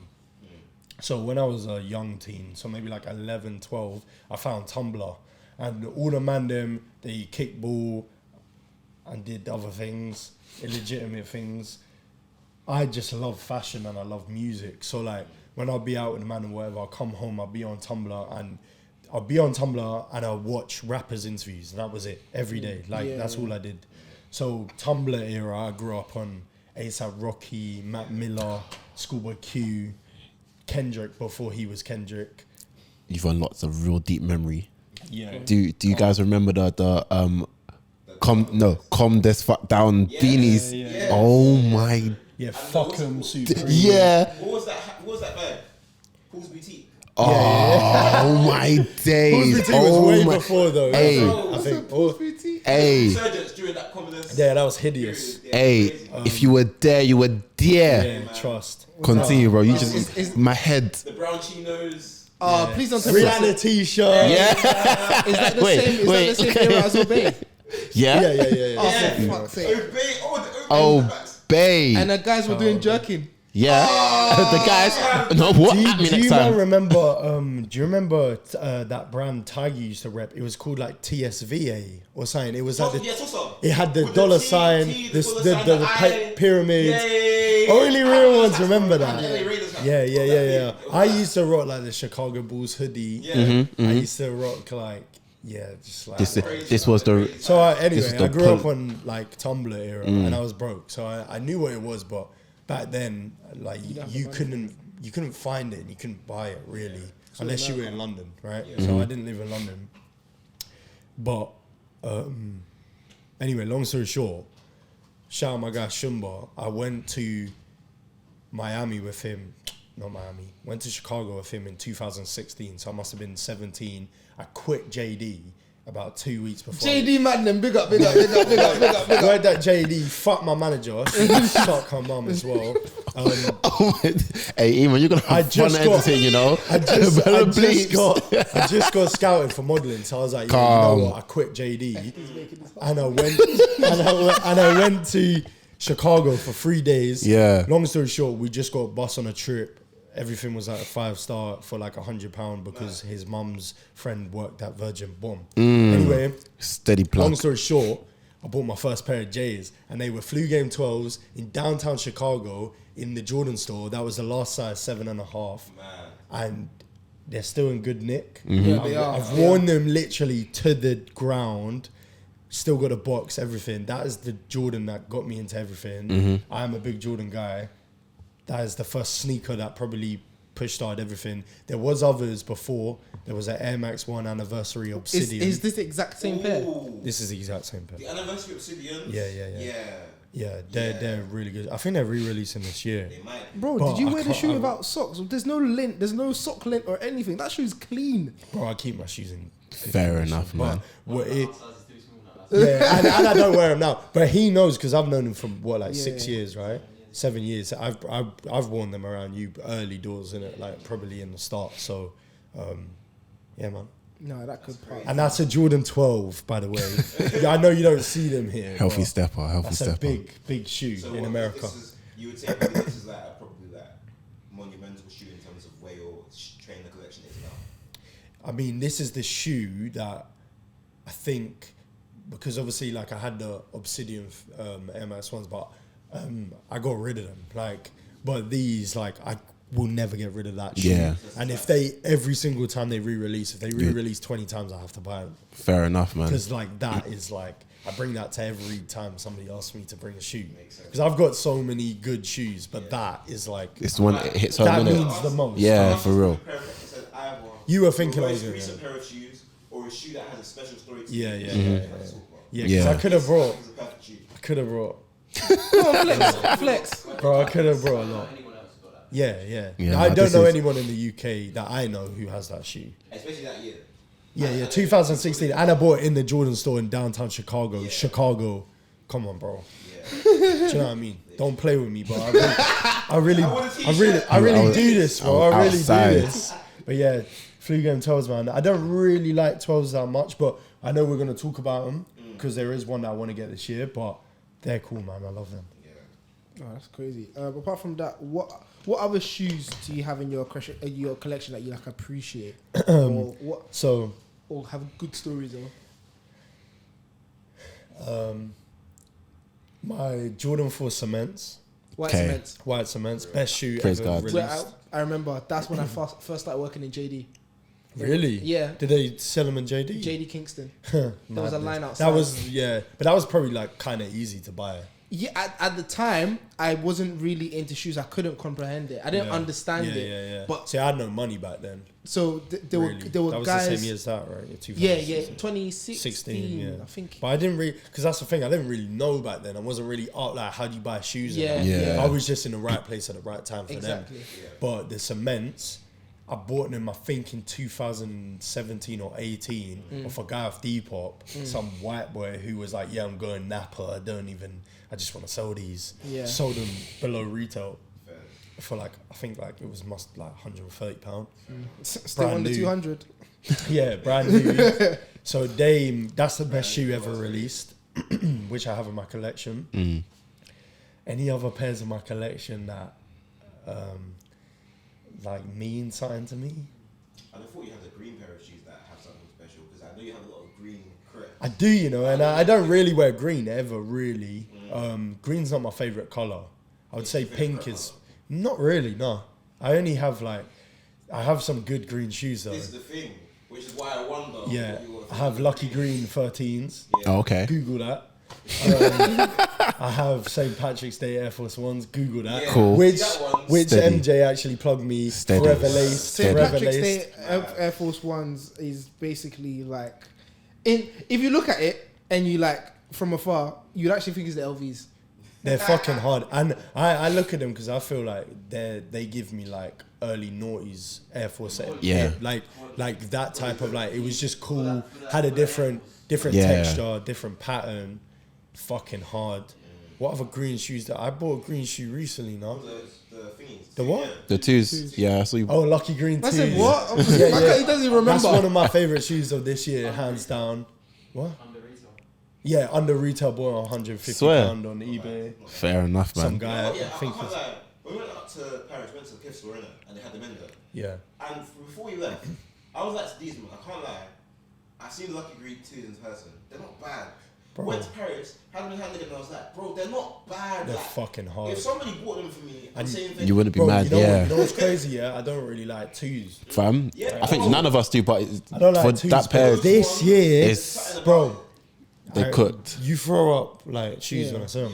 So when I was a young teen, so maybe like 11, 12, I found Tumblr. And all the man them, they kickball and did other things, illegitimate things. I just love fashion and I love music. So like when I'll be out with the man and whatever, I'll come home, I'll be on Tumblr and I'll watch rappers' interviews. And that was it every day. Like that's all I did. So Tumblr era, I grew up on A$AP Rocky, Mac Miller, Schoolboy Q, Kendrick before he was Kendrick. You've unlocked a real deep memory. Yeah. Do you guys remember the calm this fuck down beanies? Yeah. Oh my. Yeah, fuck 'em, Supreme. Yeah. What was that bag? Paul's Boutique. Oh my days. Boutique was way my. before though. Hey. I think. Hey. Insurgents during that communist. Yeah, that was hideous. Hey. If you were there, you were there. Yeah, trust. Continue, bro. You Is- just my head. The brown chinos. Please don't tell me that's Reality show. Yeah. Is that the Wait, same? Is wait, that the same era as Obey? Yeah. Yeah. Oh, for fuck's sake. Obey. Oh, babe. And the guys were doing jerking. Yeah. The guys. No, what? At me Do next you time. remember? Do you remember that brand Tiger used to rep? It was called like TSVA or something. It was like it had the With dollar T, sign, the this dollar the sign, the I. pyramids. Yeah. Only real ones remember that. Yeah. Yeah. I used to rock like the Chicago Bulls hoodie. Yeah. I used to rock like just like. This was the. So This is anyway, the I grew up pull. on like Tumblr era, and I was broke, so I knew what it was. But back then, like you couldn't find it, and you couldn't buy it really, unless you were in London, right? So I didn't live in London. But anyway, long story short, shout out my guy Shumba. I went to Miami with him. Not Miami. Went to Chicago with him in 2016, so I must have been 17. I quit JD about 2 weeks before. JD Madden, big up. Word that JD, fuck my manager, fuck her mum as well. Hey, Eamon, you're gonna have fun editing, you know. I just got scouted for modelling, so I was like, yeah, you know what? I quit JD, and I went to Chicago for 3 days. Yeah. Long story short, we just got bus on a trip. Everything was like a 5-star for like £100 because his mum's friend worked at Virgin. Boom. Anyway, Steady plug. long story short, I bought my first pair of J's, and they were Flu Game 12s in downtown Chicago in the Jordan store. That was the last size, 7.5, and they're still in good nick. Yeah, they are. I've worn them literally to the ground. Still got a box, everything. That is the Jordan that got me into everything. I am a big Jordan guy. That is the first sneaker that probably push-started everything. There was others before. There was an Air Max 1 Anniversary Obsidian. Is this the exact same pair? This is the exact same pair. The anniversary Obsidian. Yeah, they're really good. I think they're re-releasing this year. They might. Bro, But did you I wear the can't- shoe without socks? There's no lint, there's no sock lint or anything. That shoe's clean. Bro, I keep my shoes in. Fair enough, man. What it, Sizes too small now. yeah, and I don't wear them now. But he knows because I've known him for Yeah. 6 years, right? 7 years. I've worn them around you early doors in it, like probably in the start. So, yeah, man. No, that could part. And that's a Jordan 12, by the way. Yeah, I know you don't see them here. Healthy but stepper, healthy That's stepper. a big shoe So in what, America. You would say probably this is like probably like monumental shoe in terms of where your trainer collection is now. I mean, this is the shoe that I think, because obviously, like, I had the Obsidian Air Max ones, but I got rid of them. Like, but these, like, I will never get rid of that shoe. Yeah. And if they, every single time they re-release, if they re-release 20 times, I have to buy them. Fair enough, man. Because, like, that is, like, I bring that to every time somebody asks me to bring a shoe. Because I've got so many good shoes, but that is, like, It's one it hits home, that innit? means the most. Yeah, for real. You were thinking I was a gonna- recent pair of shoes or a shoe that has a special story to Yeah, it. yeah, That's yeah, what yeah. I'm talking about. Yeah, because Yeah. I could have brought, It's a perfect shoe. Come on, flex. bro, I could have brought a lot. Anyone else has got that? Yeah. Yeah, I no, don't this know is- anyone in the UK that I know who has that shoe. Especially that year. Yeah, 2016. And I bought it in the Jordan store in downtown Chicago. Chicago. Come on, bro. Do you know what I mean? Don't play with me, but I really was- do this, bro. I I was really outside. do this. But yeah, flu game 12s, man. I don't really like 12s that much, but I know we're gonna talk about them because there is one that I want to get this year. But they're cool, man. I love them. Oh, that's crazy. But apart from that, what other shoes do you have in your collection that you like appreciate, or what, So, or have good stories of? my Jordan 4 Cements, White Okay. Cements. white cements, best shoe Praise ever God. released. Where I remember that's when I first started working in JD. Really? Yeah. Did they sell them in JD? JD Kingston. There was a line outside. That was but that was probably like kind of easy to buy. Yeah, at the time, I wasn't really into shoes. I couldn't comprehend it. I didn't Yeah. understand Yeah, it. yeah, yeah. But See, I had no money back then. so there Really. were that was guys. the same year as that, right? Yeah, 2016. 2016. yeah. I think. But I didn't really, because that's the thing, I didn't really know back then. I wasn't really out like, how do you buy shoes? Yeah, and that. yeah. I was just in the right place at the right time for Exactly. them. But the cements, I bought them, I think, in 2017 or 18 off a guy off Depop, some white boy who was like, yeah, I'm going Napa. I just want to sell these. Yeah. Sold them below retail for like, I think like it was like £130. Still Brand under new. 200. Yeah, brand new. So that's the best shoe ever released, which I have in my collection. Any other pairs in my collection that like mean something to me? And I thought you had a green pair of shoes that have something special because I know you have a lot of green correct. I do, you know, and I don't really wear green ever, really. Green's not my favourite colour. I would say pink is... Not really, no. I only have like... I have some good green shoes though. This is the thing, which is why I wonder. Yeah, what you were I have Lucky Green 13s. Oh, okay. Google that. I have St. Patrick's Day Air Force Ones. Google that. Yeah. Cool. Which That one's which steady. MJ actually plugged me. Steady. Forever laced. St. Forever Patrick's laced. Day Air Force Ones is basically like, if you look at it and you like from afar, you'd actually think it's the LVs. They're fucking hard, and I look at them because I feel like they give me like early noughties Air Force. Yeah. like that type of like, it was just cool. Had a different Yeah. texture, different pattern. Fucking hard. What other green shoes that I bought a green shoe recently? No, The thingies. the what? The twos. Yeah, I saw you. Oh, Lucky Green I said twos. what? Yeah. He doesn't even remember. That's one of my favorite shoes of this year, hands down. What? Under retail. Yeah, under retail, bought £150 Swear. on eBay. Fair enough, man. Some guy, Yeah, I think. I can't lie. When we went up to Paris, went to the gift store, innit? And they had them in there. Yeah. And before we left, I was like to these men, I can't lie. I seen Lucky Green 2s in person. They're not bad. Bro. Went to Paris, had them in hand and I was like, bro, they're not bad. They're like, fucking hard. If somebody bought them for me, I'm And saying thank You wouldn't be Bro, mad, you know, yeah. you know what's crazy? Yeah, I don't really like twos. Fam, Yeah, I think bro. none of us do, but I don't like for twos. that pair, but this year, it's bro, they cooked. You throw up like shoes Yeah. when I see them.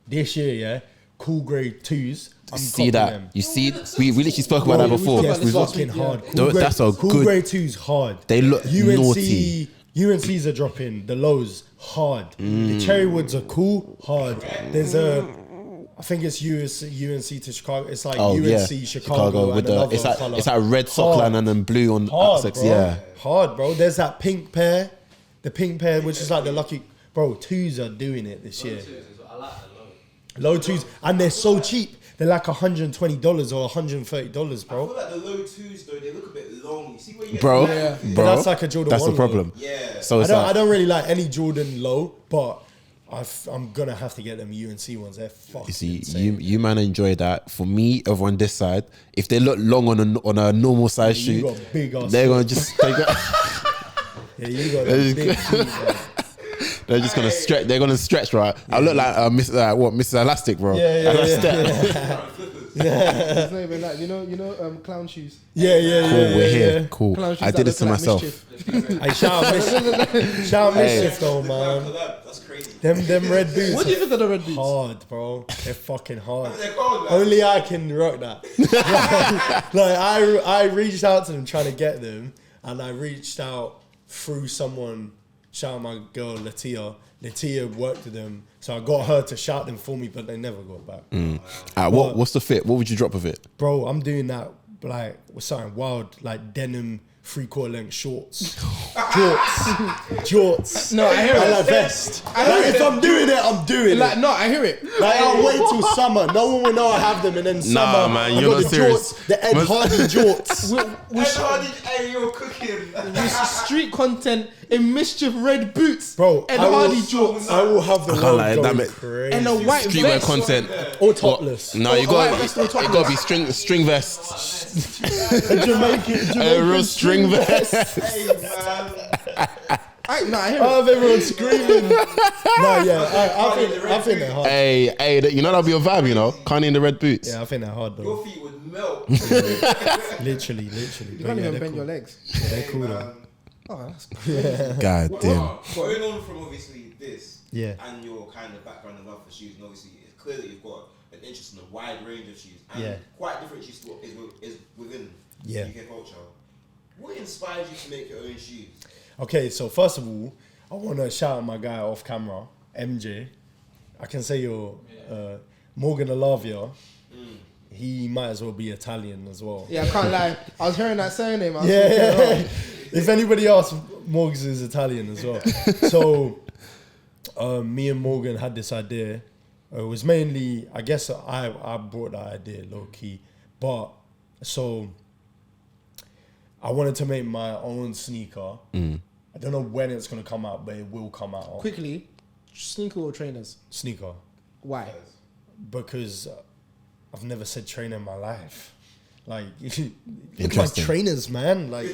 This year, yeah, cool grade twos. I'm See copping that? them. You see, we literally spoke about that before. Yes, about this last fucking week, yeah. hard. Though that's a cool good- grade twos hard. They look naughty. UNC's are dropping. The lows hard. The cherry woods are cool hard. There's I think it's UNC to Chicago. It's like Oh UNC yeah, Chicago, with and the another it's like colour. it's like red sock Hard. line and then blue on Hard, six. bro. Yeah, Hard, bro. There's that pink pair. The pink pair, which is like the lucky... Bro, twos are doing it this year. I like the low. Low twos. And they're so cheap. They're like $120 or $130, I bro. feel like the low 2s though, they look a bit long. You see where you get bro, Yeah. But bro. that's like a Jordan That's the 1 problem. Yeah. So it's I like, don't really like any Jordan low, but I'm going to have to get them UNC ones. They're fucking you see, insane. you man enjoy that. For me, over on this side, if they look long on a normal size You shoe, got big ass they're feet. gonna just take that. Yeah, you got They're them big feet, bro. They're just gonna stretch. They're gonna stretch, right? I look like Mrs. Elastic, bro. Yeah, And I yeah, step. It's not even that. You know, clown shoes. Yeah, Cool, we're here. yeah. Cool. Clown shoes I that did this to look like myself. Mischief. Hey, shout out Mischief though, man. Collab, that's crazy. Them red boots. What do you think of the red boots? Hard, bro. They're fucking hard. They're cold, man. Only I can rock that. like I reached out to them trying to get them, and I reached out through someone. Shout out my girl Latia. Latia worked with them, so I got her to shout them for me, but they never got back. What's the fit? What would you drop of it? Bro, I'm doing that like with something wild, like denim 3/4 length shorts. Jorts. No, I hear And it. a vest. I hear Like, it. if I'm doing it, I'm doing Like, it. no, I hear it. Like, I'll wait till summer. No one will know I have them, and then summer, man, I you're got not the serious. jorts, the Ed Hardy jorts. Hey, you're cooking. Street content in mischief red boots. Bro, and I will- Hardy jorts. I will have the can't world lie, going damn it. crazy. And a white Streetwear vest. content. Or topless. No, you Oh, got white vest or it. topless. Got to be string vests. A Jamaican A real string vest. Hey, man. I hear I it. have everyone screaming. No, yeah, I think they're hard. Hey, you know that'll be a vibe, you know. Kanye in the red boots. Yeah, I think they're hard though. Your feet would melt. Literally. You But can't yeah, even they're bend cool. your legs. Yeah, they're cool though. Man. Oh, that's cool. God damn. Going on from obviously this Yeah. and your kind of background and love for shoes, and obviously it's clear that you've got an interest in a wide range of shoes and Yeah. quite different shoes to what is within Yeah. UK culture. What inspired you to make your own shoes? Okay, so first of all, I want to shout out my guy off camera, MJ. I can say you're Morgan Alavia. He might as well be Italian as well. Yeah, I can't lie. I was hearing that surname. I was Yeah, thinking, yeah. If anybody else, Morgs is Italian as well. So, me and Morgan had this idea. It was mainly, I guess, I brought that idea low key, but so I wanted to make my own sneaker. I don't know when it's gonna come out, but it will come out. quickly, sneaker or trainers? Sneaker, Why? because I've never said trainer in my life. Like, look at my Interesting. trainers, man. Like,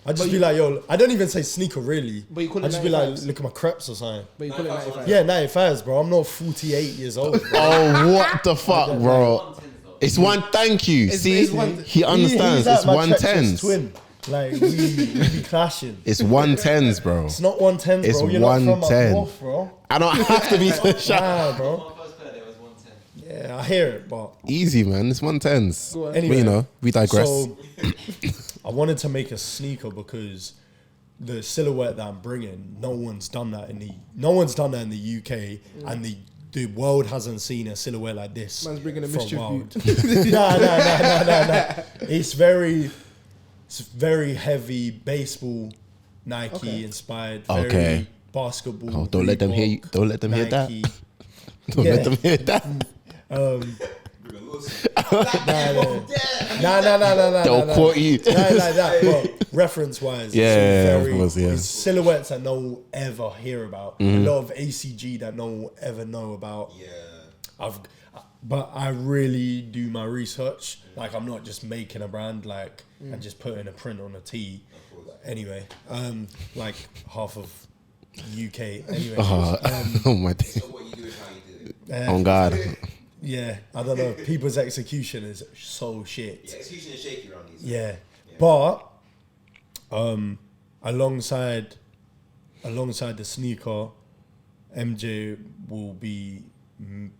I just be like, yo, I don't even say sneaker really. But you call I it just be like, 95s. look at my creps or something. But you call it 95. Yeah, 95s, bro. I'm not 48 years old, bro. Oh, what the fuck, bro? It's one. Thank you. See, it's one- he understands. He's like It's my 110s. treacherous twin. Like, we be clashing. It's 110s, bro. It's not 110s, It's bro. You're not from up 110. north, bro. I don't have to be so shy. Nah, bro. My first pair there was 110. Yeah, I hear it, but Easy, man. It's 110s. Go on. anyway. But, you know, we digress. So, I wanted to make a sneaker because the silhouette that I'm bringing, no one's done that in the UK, and the world hasn't seen a silhouette like this. Man's bringing a for mischief while. boot. Nah. It's very heavy baseball, Nike Okay. inspired. Okay. Very basketball. Oh, don't let them hear you. Don't let them hear that. Nike. Don't Yeah. let them hear that. Nah. They'll quote you. Nah, like that, but reference wise, Yeah, of course, yeah. it's silhouettes that no one will ever hear about. A lot of ACG that no one will ever know about. Yeah. But I really do my research. Like, I'm not just making a brand like and just putting a print on a tee. Anyway, like half of UK. Anyway, Oh my day. So what you do is how you do it. On God. yeah, I don't know. People's execution is so shit. Yeah, execution is shaky around these. Yeah, but alongside the sneaker, MJ will be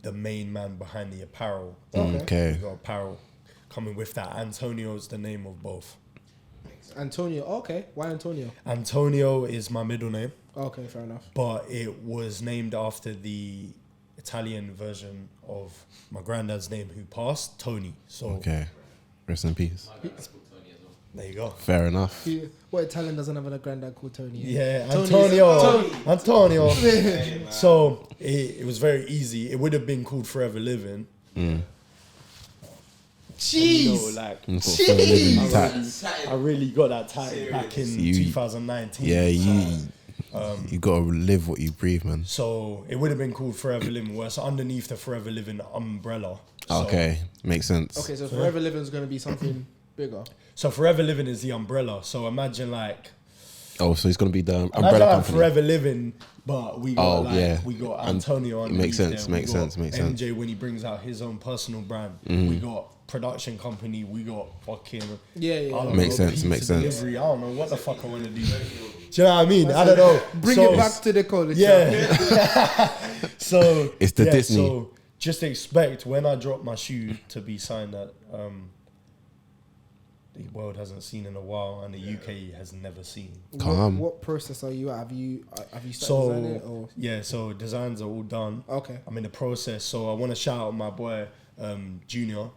the main man behind the apparel. Okay. We got apparel coming with that. Antonio's the name of both. Antonio. Okay. Why Antonio? Antonio is my middle name, Okay, fair enough. but it was named after the Italian version of my granddad's name who passed, Tony. So Okay. Rest in peace. My granddad's called Tony as well. there you go. Fair enough. What Italian doesn't have a granddad called Tony? Yeah, Tony's- Antonio. Hey, man. So it was very easy. It would have been called Forever Living. Jeez. Like Jeez. I really got that title back in You- 2019. Yeah, you gotta live what you breathe, man. So it would have been called Forever Living, where it's underneath the Forever Living umbrella. So, Okay, makes sense. Okay, so Forever Living is going to be something bigger. So Forever Living is the umbrella. So imagine like Oh, so it's gonna be the imagine umbrella like company. Forever Living, but we got we got And Antonio. it makes underneath sense, there. We makes got sense, makes sense. MJ when he brings out his own personal brand. We got production company. We got fucking Yeah. I don't Makes know, sense, pizza makes sense. delivery. I don't know what the fuck I want to do. Do you know what I mean? I don't know. Bring So- it back to the college. Yeah. So It's the Disney. So just expect when I drop my shoe to be signed that the world hasn't seen in a while and the UK has never seen. Calm. What process are you at? Have you started So designing it or? yeah, so designs are all done. Okay. I'm in the process. So I want to shout out my boy Junior.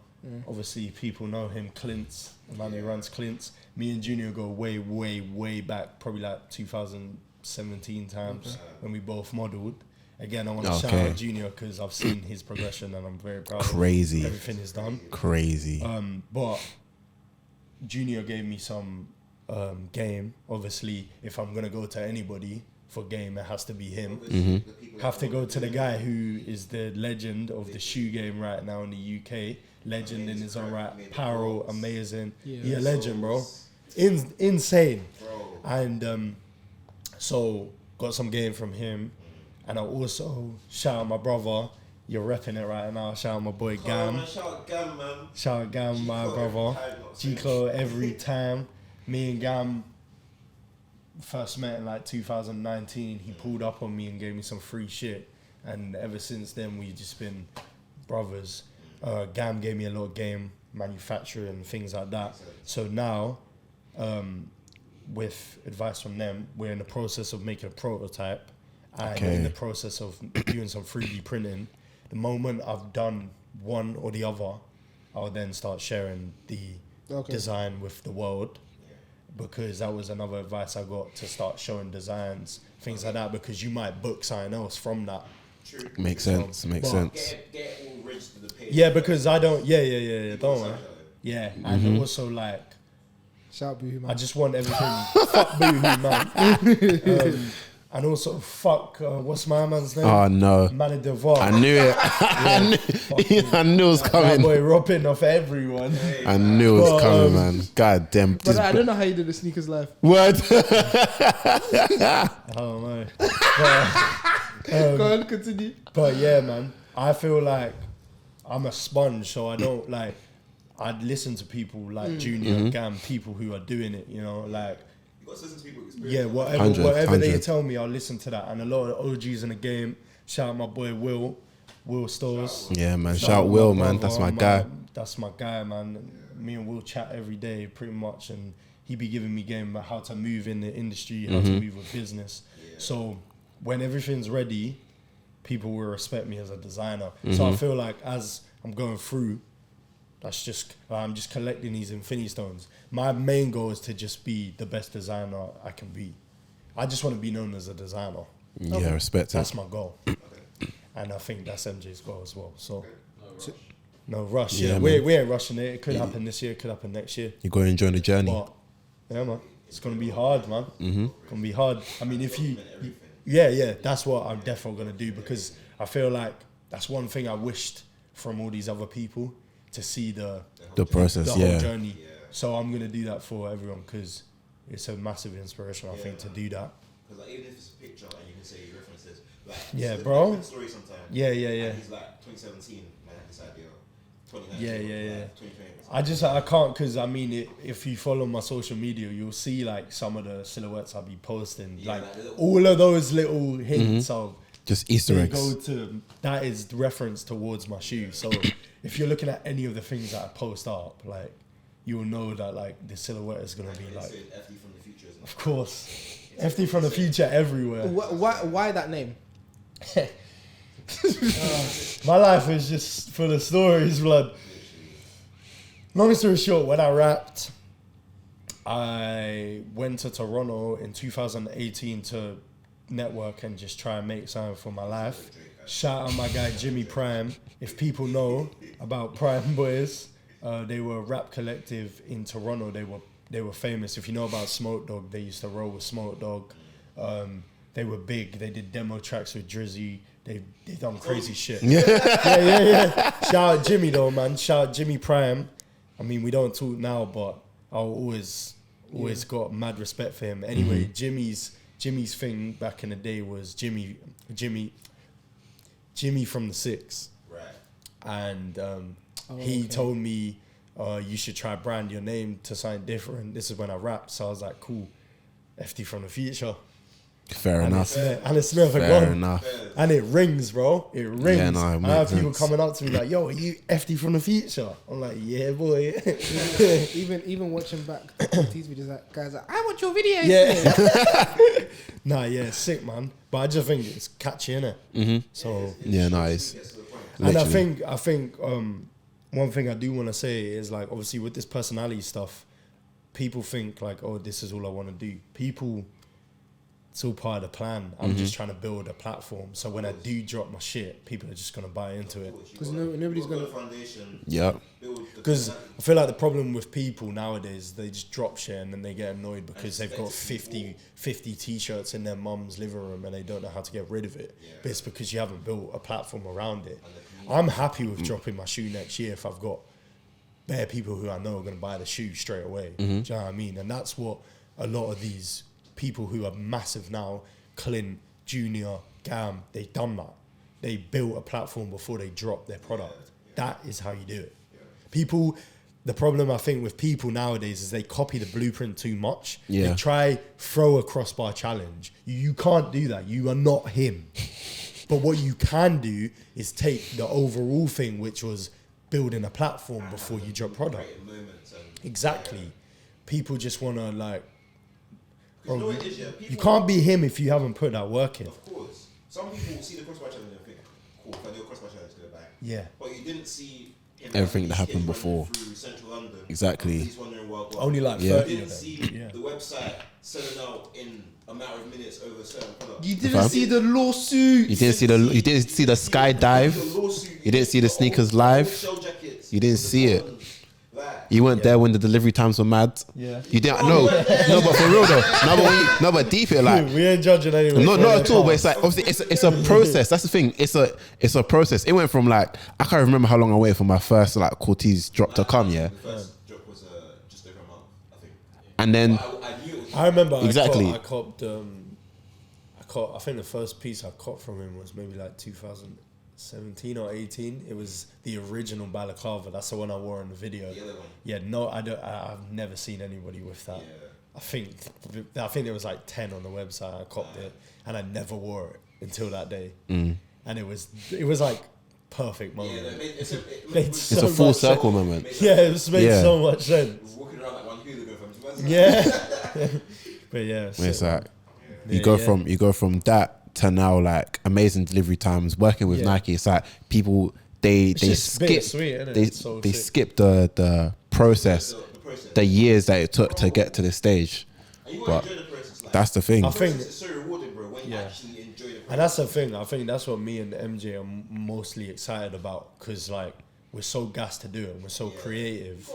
Obviously, people know him, Clint's, the man who runs Clint's. Me and Junior go way, way, way back, probably like 2017 times when we both modelled. Again, I want to shout out Junior because I've seen his progression and I'm very proud of everything he's done. Crazy. But Junior gave me some game. Obviously, if I'm going to go to anybody for game, it has to be him. Have to go to the guy who is the legend of the shoe game right now in the UK. Legend in his own right. Apparel, amazing. Yeah, legend, bro. Insane. And so got some game from him. And I also shout out my brother. You're repping it right now. Shout out my boy Gam. Shout out Gam, man. Shout out Gam, my brother. G-Clo every time. Me and Gam first met in like 2019. He pulled up on me and gave me some free shit. And ever since then, we've just been brothers. Gam gave me a lot of game, manufacturing, things like that. So now, with advice from them, we're in the process of making a prototype. And in the process of doing some 3D printing. The moment I've done one or the other, I'll then start sharing the design with the world, because that was another advice I got, to start showing designs, things like that, because you might book something else from that. True. Makes sense. Get all registered to the page. Yeah, because I don't. Yeah. Don't worry. Yeah, and also like, Shout Boohoo, man. I just want everything. Fuck Boohoo, man. And also, fuck, what's my man's name? Oh, no. Manny Devar. I knew it. I knew it was That coming. boy ropping off everyone. I knew it was coming, man. God damn. But I don't know how you did the sneakers live. Word. I don't know. Go on, continue. But yeah, man, I feel like I'm a sponge, so I don't like, I'd listen to people like Junior, Gam, people who are doing it, you know, like, You got to listen to people's experience. yeah, whatever they tell me, I'll listen to that. And a lot of OGs in the game, shout out my boy Will Stores. Yeah, man. Shout Will, my man. brother, That's my guy. That's my guy, man. Me and Will chat every day, pretty much, and he be giving me game about how to move in the industry, how to move with business. So when everything's ready, people will respect me as a designer. So I feel like as I'm going through, I'm just collecting these infinity stones. My main goal is to just be the best designer I can be. I just want to be known as a designer. Yeah, respect it. That's my goal. And I think that's MJ's goal as well. So no rush. Yeah, we ain't rushing it. It could happen this year, it could happen next year. You're going to enjoy the journey. But yeah, man, it's gonna be hard, man. Gonna be hard. I mean, if yeah, that's what I'm definitely gonna do, because I feel like that's one thing I wished from all these other people, to see the process, the whole journey. So I'm gonna do that for everyone, because it's a massive inspiration, I think, to do that. Because like, even if it's a picture and you can say references, like, Yeah, it's a bro. different story sometimes. Yeah. Like, he's like 2017, man, I had this idea. 2019, Yeah. 2020. I can't, because I mean, if you follow my social media, you'll see like some of the silhouettes I'll be posting, like all of those little hints of just Easter they eggs. go to, that is the reference towards my shoe. So if you're looking at any of the things that I post up, like, you'll know that like the silhouette is gonna be like, FD from the future, isn't it? of course, FD from the future everywhere. Why that name? My life is just full of stories, blood. Long story short, when I rapped, I went to Toronto in 2018 to network and just try and make something for my life. Shout out my guy Jimmy Prime. If people know about Prime Boys, they were a rap collective in Toronto. They were famous. If you know about Smoke Dog, they used to roll with Smoke Dog. They were big. They did demo tracks with Drizzy. They done crazy shit. Yeah. Shout out Jimmy though, man. Shout out Jimmy Prime. I mean, we don't talk now, but I always got mad respect for him. Anyway, Jimmy's thing back in the day was Jimmy from the Six. Right. And he told me, you should try brand your name to something different. This is when I rapped, so I was like, cool, FD from the future. Fair enough. And it's never Fair gone. enough. And it rings, bro. It rings. Yeah, no, it I makes have people sense. coming up to me like, yo, are you FD from the future? I'm like, yeah, boy. even watching back these videos, like guys like, I want your videos. Yeah. Nah, yeah, sick, man. But I just think it's catchy, innit? So Yeah, nice. and I Literally. think one thing I do want to say is like, obviously with this personality stuff, people think like, oh, this is all I want to do. People, it's all part of the plan. I'm just trying to build a platform. So when I do drop my shit, people are just going to buy into it. Because nobody's going to... foundation. Yeah. Because I feel like the problem with people nowadays, they just drop shit and then they get annoyed because they've got 50 t-shirts in their mum's living room and they don't know how to get rid of it. Yeah. But it's because you haven't built a platform around it. I'm happy with dropping my shoe next year if I've got bare people who I know are going to buy the shoe straight away. Do you know what I mean? And that's what a lot of these people who are massive now, Clint, Junior, Gam, they've done that. They built a platform before they dropped their product. That is how you do it. People, the problem I think with people nowadays is they copy the blueprint too much. Yeah. They try throw a crossbar challenge. You can't do that. You are not him. But what you can do is take the overall thing, which was building a platform before you drop product. Exactly. People just want to like, bro, you can't be him if you haven't put that work in. Of course. Some people will see the crossbar challenge and think, cool, if I do a crossbar challenge, go back. Yeah. But you didn't see everything that happened before. Through Central London. Exactly. He's wondering, well, Only like 30 you of didn't them. see the website selling out in a matter of minutes over a certain product. You didn't see the lawsuit. You didn't see the skydive. You didn't see the sneakers live. You didn't see it. You weren't there when the delivery times were mad. Yeah. You didn't. No, but for real though. No, but deep it like. We ain't judging anyone. No, not at all. But it's like obviously it's a process. That's the thing. It's a process. It went from like I can't remember how long I waited for my first like Cortez drop to come. Yeah. The first drop was just over a month, I think. And then I knew it was. I remember exactly. I copped. I think the first piece I copped from him was maybe like 2017 or 18. It was the original balaclava. That's the one I wore in the video. The other one. Yeah, no, I've never seen anybody with that. Yeah. I think there was like 10 on the website. I copped it, and I never wore it until that day. And it was like perfect moment. Yeah, It's it's a full circle moment. Yeah, it made so much sense. Walking around like one hula girl from Yeah. But yeah, It's like you go from that to now like amazing delivery times working with Nike. It's like people they skip they skip the process, the years that it took to get to this stage. And you But enjoy the process, like, that's the thing. I think it's so rewarding, bro, when you actually enjoy the process. And that's the thing. I think that's what me and MJ are mostly excited about, because like we're so gassed to do it. And we're so creative.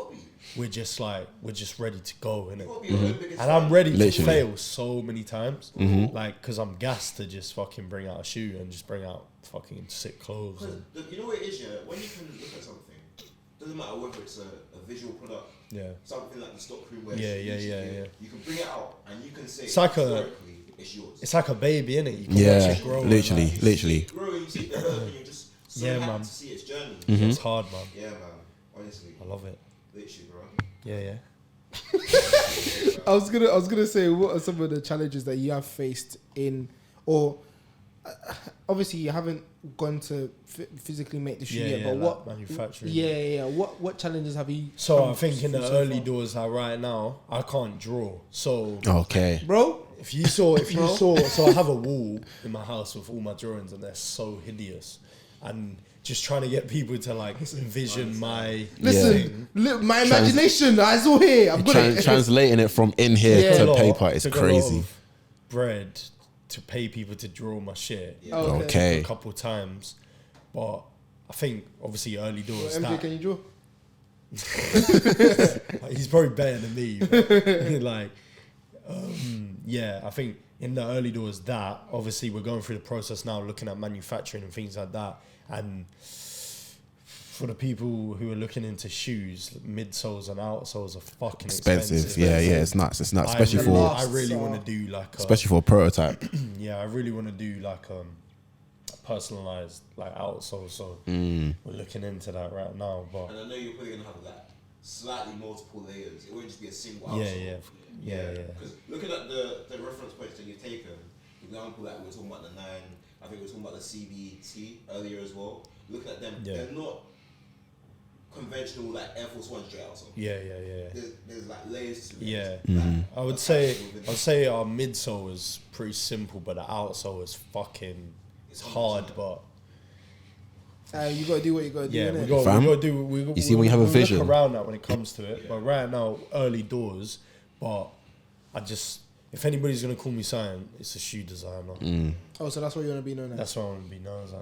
We're just ready to go, innit? And I'm ready to fail so many times, like because I'm gassed to just fucking bring out a shoe and just bring out fucking sick clothes. And You know what it is, yeah? When you can look at something, doesn't matter whether it's a visual product, something like the stockroom where you can bring it out and you can say It's like historically it's yours. it's like a baby, innit? You can watch it grow. literally. Grow, you see it develop, and you're just so happy man. to see its journey. It's hard, man. Yeah, man. Honestly, I love it. literally, bro. Yeah. I was gonna say, what are some of the challenges that you have faced in, or obviously you haven't gone to physically make the shoe yet, but like what manufacturing? what challenges have you? So come I think in the through so early far? doors, like right now, I can't draw. So Okay. bro. if you saw, so I have a wall in my house with all my drawings, and they're so hideous, and just trying to get people to like envision my Listen, my imagination. I saw here. I've got it. Translating it from in here to paper is took a lot crazy. of bread to pay people to draw my shit. Okay. A couple of times, but I think obviously early doors. MJ, can you draw? He's probably better than me. But, like, I think in the early doors that obviously we're going through the process now, looking at manufacturing and things like that. And for the people who are looking into shoes, midsoles and outsoles are fucking expensive. Yeah, it's nuts. It's nuts, especially I really want to do like especially for a prototype. I really want to do like a personalized like outsole. So we're looking into that right now. But And I know you're probably gonna have like slightly multiple layers. It won't just be a single outsole. Yeah. Because looking at the reference points that you've taken, for example, like we were talking about the 9, I think we were talking about the CBT earlier as well. Looking at them, they're not conventional like Air Force One straight outsole. Yeah. There's like layers to it. Yeah. Mm-hmm. I would say our midsole is pretty simple, but the outsole is fucking it's hard, but You gotta do what you gotta do. Yeah, innit? we got Fam, to do. you see when you have a vision. Look around that when it comes to it, but right now, early doors. But if anybody's gonna call me something, it's a shoe designer. Oh, so that's what you wanna be known as. That's what I want to be known as.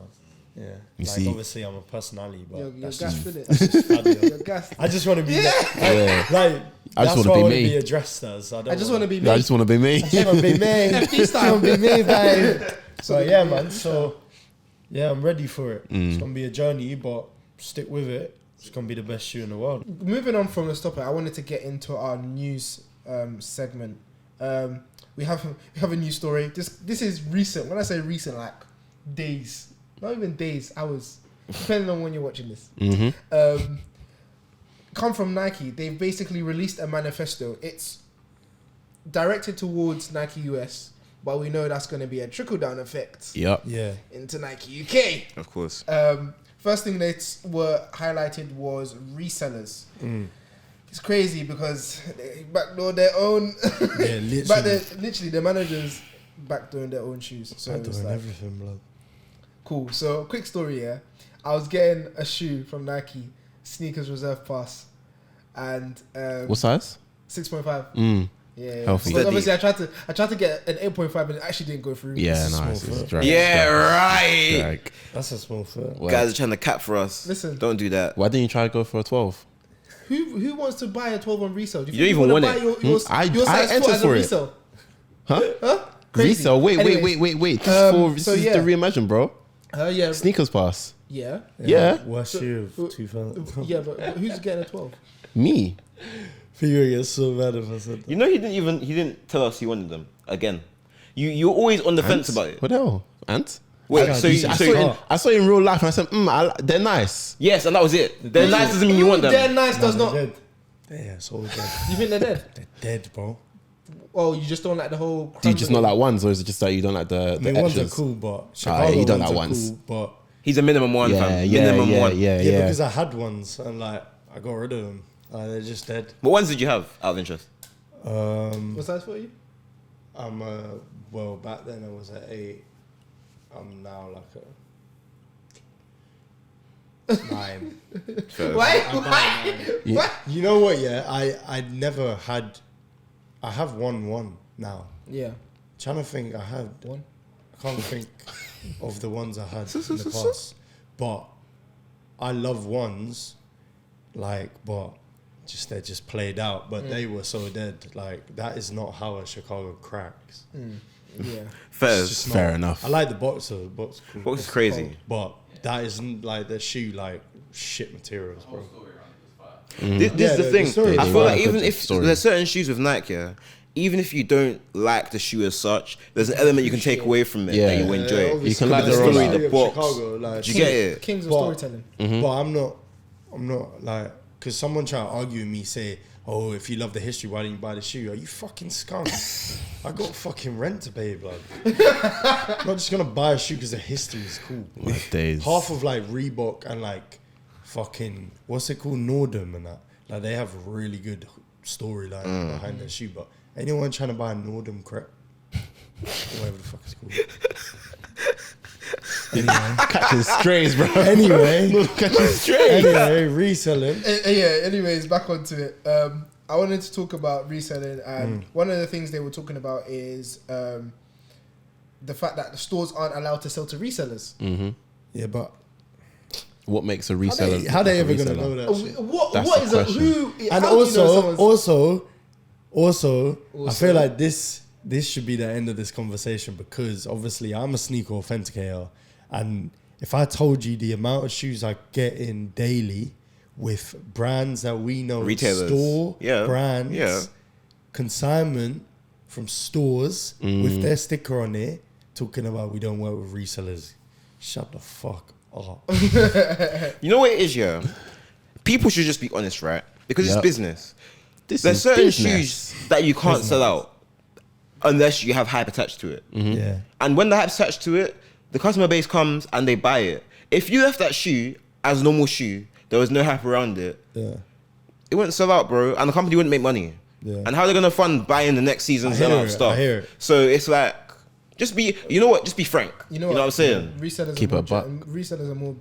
Yeah, You like see- obviously I'm a personality, but You're that's gassed, just, innit? that's just fabulous. You're gassed. I just want to be Yeah. like I just that's wanna what be I want to me. be addressed as. I I just wanna be me. Yeah, I just want to be me. I just want to be me. FD I want to be me, babe. So So yeah, man. So yeah, I'm ready for it. It's Mm. gonna be a journey, but stick with it. It's gonna be the best shoe in the world. Moving on from this topic, I wanted to get into our news segment. We have a new story. This is recent. When I say recent, like days, not even days, hours, depending on when you're watching this. Mm-hmm. Come from Nike. They've basically released a manifesto. It's directed towards Nike US, but we know that's going to be a trickle down effect Yep. Yeah. into Nike UK. Of course. First thing that were highlighted was resellers. It's crazy because they backdoor their own. Yeah, literally. Literally, the managers backdooring their own shoes. So I'm it's doing like, everything, blood. cool. So quick story, yeah. I was getting a shoe from Nike, sneakers reserve pass, and What size? 6.5. Yeah. Healthy. So obviously, I tried to get an 8.5, but it actually didn't go through. Yeah, It's a nice. small It's foot. drag. Yeah, Drag. right. Drag. That's a small foot. Word. Guys are trying to cap for us. Listen. Don't do that. Why didn't you try to go for a 12? Who wants to buy a 12 on resale? Do You don't even wanna want buy it. Your I size entered foot as a for it. resale? Huh? Crazy. Resale? Wait. Anyways, This so is yeah. the reimagine, bro. Yeah. Sneakers pass. Yeah. Yeah. Worst So- shoe of 2000. Yeah, but who's getting a 12? Me. Figure get so mad if I said that. You know he didn't tell us he wanted them again. You're always on the fence about it. What the hell? Ant? Wait, I so got I saw it in real life and I said, they're nice. yes, and that was it. They're nice doesn't mean you want them. They're nice does Nah, not. they're dead. Yeah, it's all dead. You think they're dead? They're dead, bro. Oh, you just don't like the whole. Do you just not like ones or is it just that you don't like the I mean, ones are extras? cool, but Chicago you don't ones like are ones. cool, but He's a minimum one, Yeah, fam. yeah, Minimum yeah, one. yeah, yeah, yeah. because I had ones and like I got rid of them. They're just dead. What ones did you have out of interest? What size for you? I'm well back then I was at 8. I'm now like a 9. Why? Yeah. You know what? Yeah, I never had. I have one now. Yeah. Trying to think, I had One. I can't think of the ones I had in the past, but I love ones, like, but they're just played out. But they were so dead. Like that is not how a Chicago cracks. Yeah. It's just Fair not. enough. I like the boxer. The box cool. Box is crazy. But that isn't like the shoe like shit materials, bro. This Yeah, is the the thing. story I is feel right. like even Good if story. there's certain shoes with Nike, yeah, even if you don't like the shoe as such, there's an element you can take away from it Yeah. that you enjoy. obviously, You can like the the story rollout. of The box. Chicago, like, Do you get it? Kings of But- storytelling. But I'm not like, because someone try to argue with me, say, oh, if you love the history, why didn't you buy the shoe? Are you fucking scum? I got fucking rent to pay, blood. I'm not just gonna buy a shoe because the history is cool. My days. Half of like Reebok and like fucking, what's it called, Nordum and that, like they have a really good storyline behind their shoe. But anyone trying to buy a Nordum crap, whatever the fuck it's called. Anyway, Catching strays, bro. anyway, Catching strays. anyway, reselling. Yeah. Anyways, back onto it. I wanted to talk about reselling, and one of the things they were talking about is the fact that the stores aren't allowed to sell to resellers. Yeah, but What makes a reseller? how they a ever gonna reseller? know that shit? That's What the is it? question. Who? And how do you know someone's- also, I feel like this should be the end of this conversation because obviously I'm a sneaker authenticator, and if I told you the amount of shoes I get in daily with brands that we know, Retailers. store Yeah. brands, Yeah. consignment from stores with their sticker on it, talking about we don't work with resellers. Shut the fuck up. You know what it is, yeah? People should just be honest, right? Because Yep. it's business. This There's is certain business. shoes that you can't sell out unless you have hype attached to it. Yeah. And when the hype's attached to it, the customer base comes and they buy it. If you left that shoe as a normal shoe, there was no hype around it, Yeah. it wouldn't sell out, bro, and the company wouldn't make money. Yeah. And how are they gonna fund buying the next season's I hear amount of it, stuff? I hear it. So it's like, Just be, you know what? Just be frank. You know what I'm saying? Resellers Keep are it a buck. resellers are more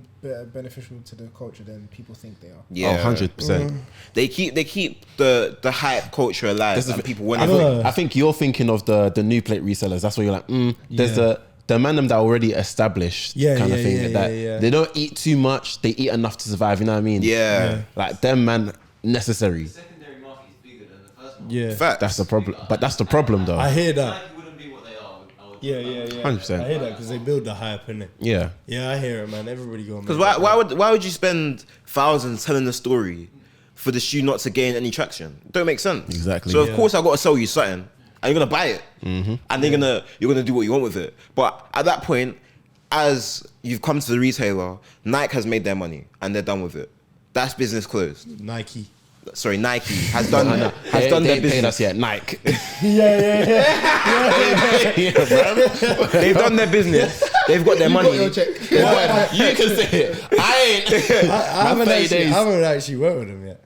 beneficial to the culture than people think they are. Yeah, 100%. They keep the hype culture alive, and people want I think you're thinking of the new plate resellers. That's why you're like, there's the man them that are already established kind of thing. They don't eat too much. They eat enough to survive. You know what I mean? Yeah. Like them man necessary. The secondary market is bigger than the first one. Yeah. Fact. That's the problem. But that's the problem though. I hear that. Nike wouldn't be what they are. I would 100%. I hear that because they build the hype, innit? Yeah. Yeah, I hear it, man. Everybody go. Because why would you spend thousands telling the story for the shoe not to gain any traction? Don't make sense. Exactly. So of course I got to sell you something, and you're gonna buy it, and then you're gonna do what you want with it. But at that point, as you've come to the retailer, Nike has made their money and they're done with it. That's business closed. Nike. Sorry, Nike has done They their ain't paid business. us yet. Nike. They've done their business. They've got their money. Got your check. You can say it. I ain't. I haven't 30 actually, days. I haven't actually worked with them yet.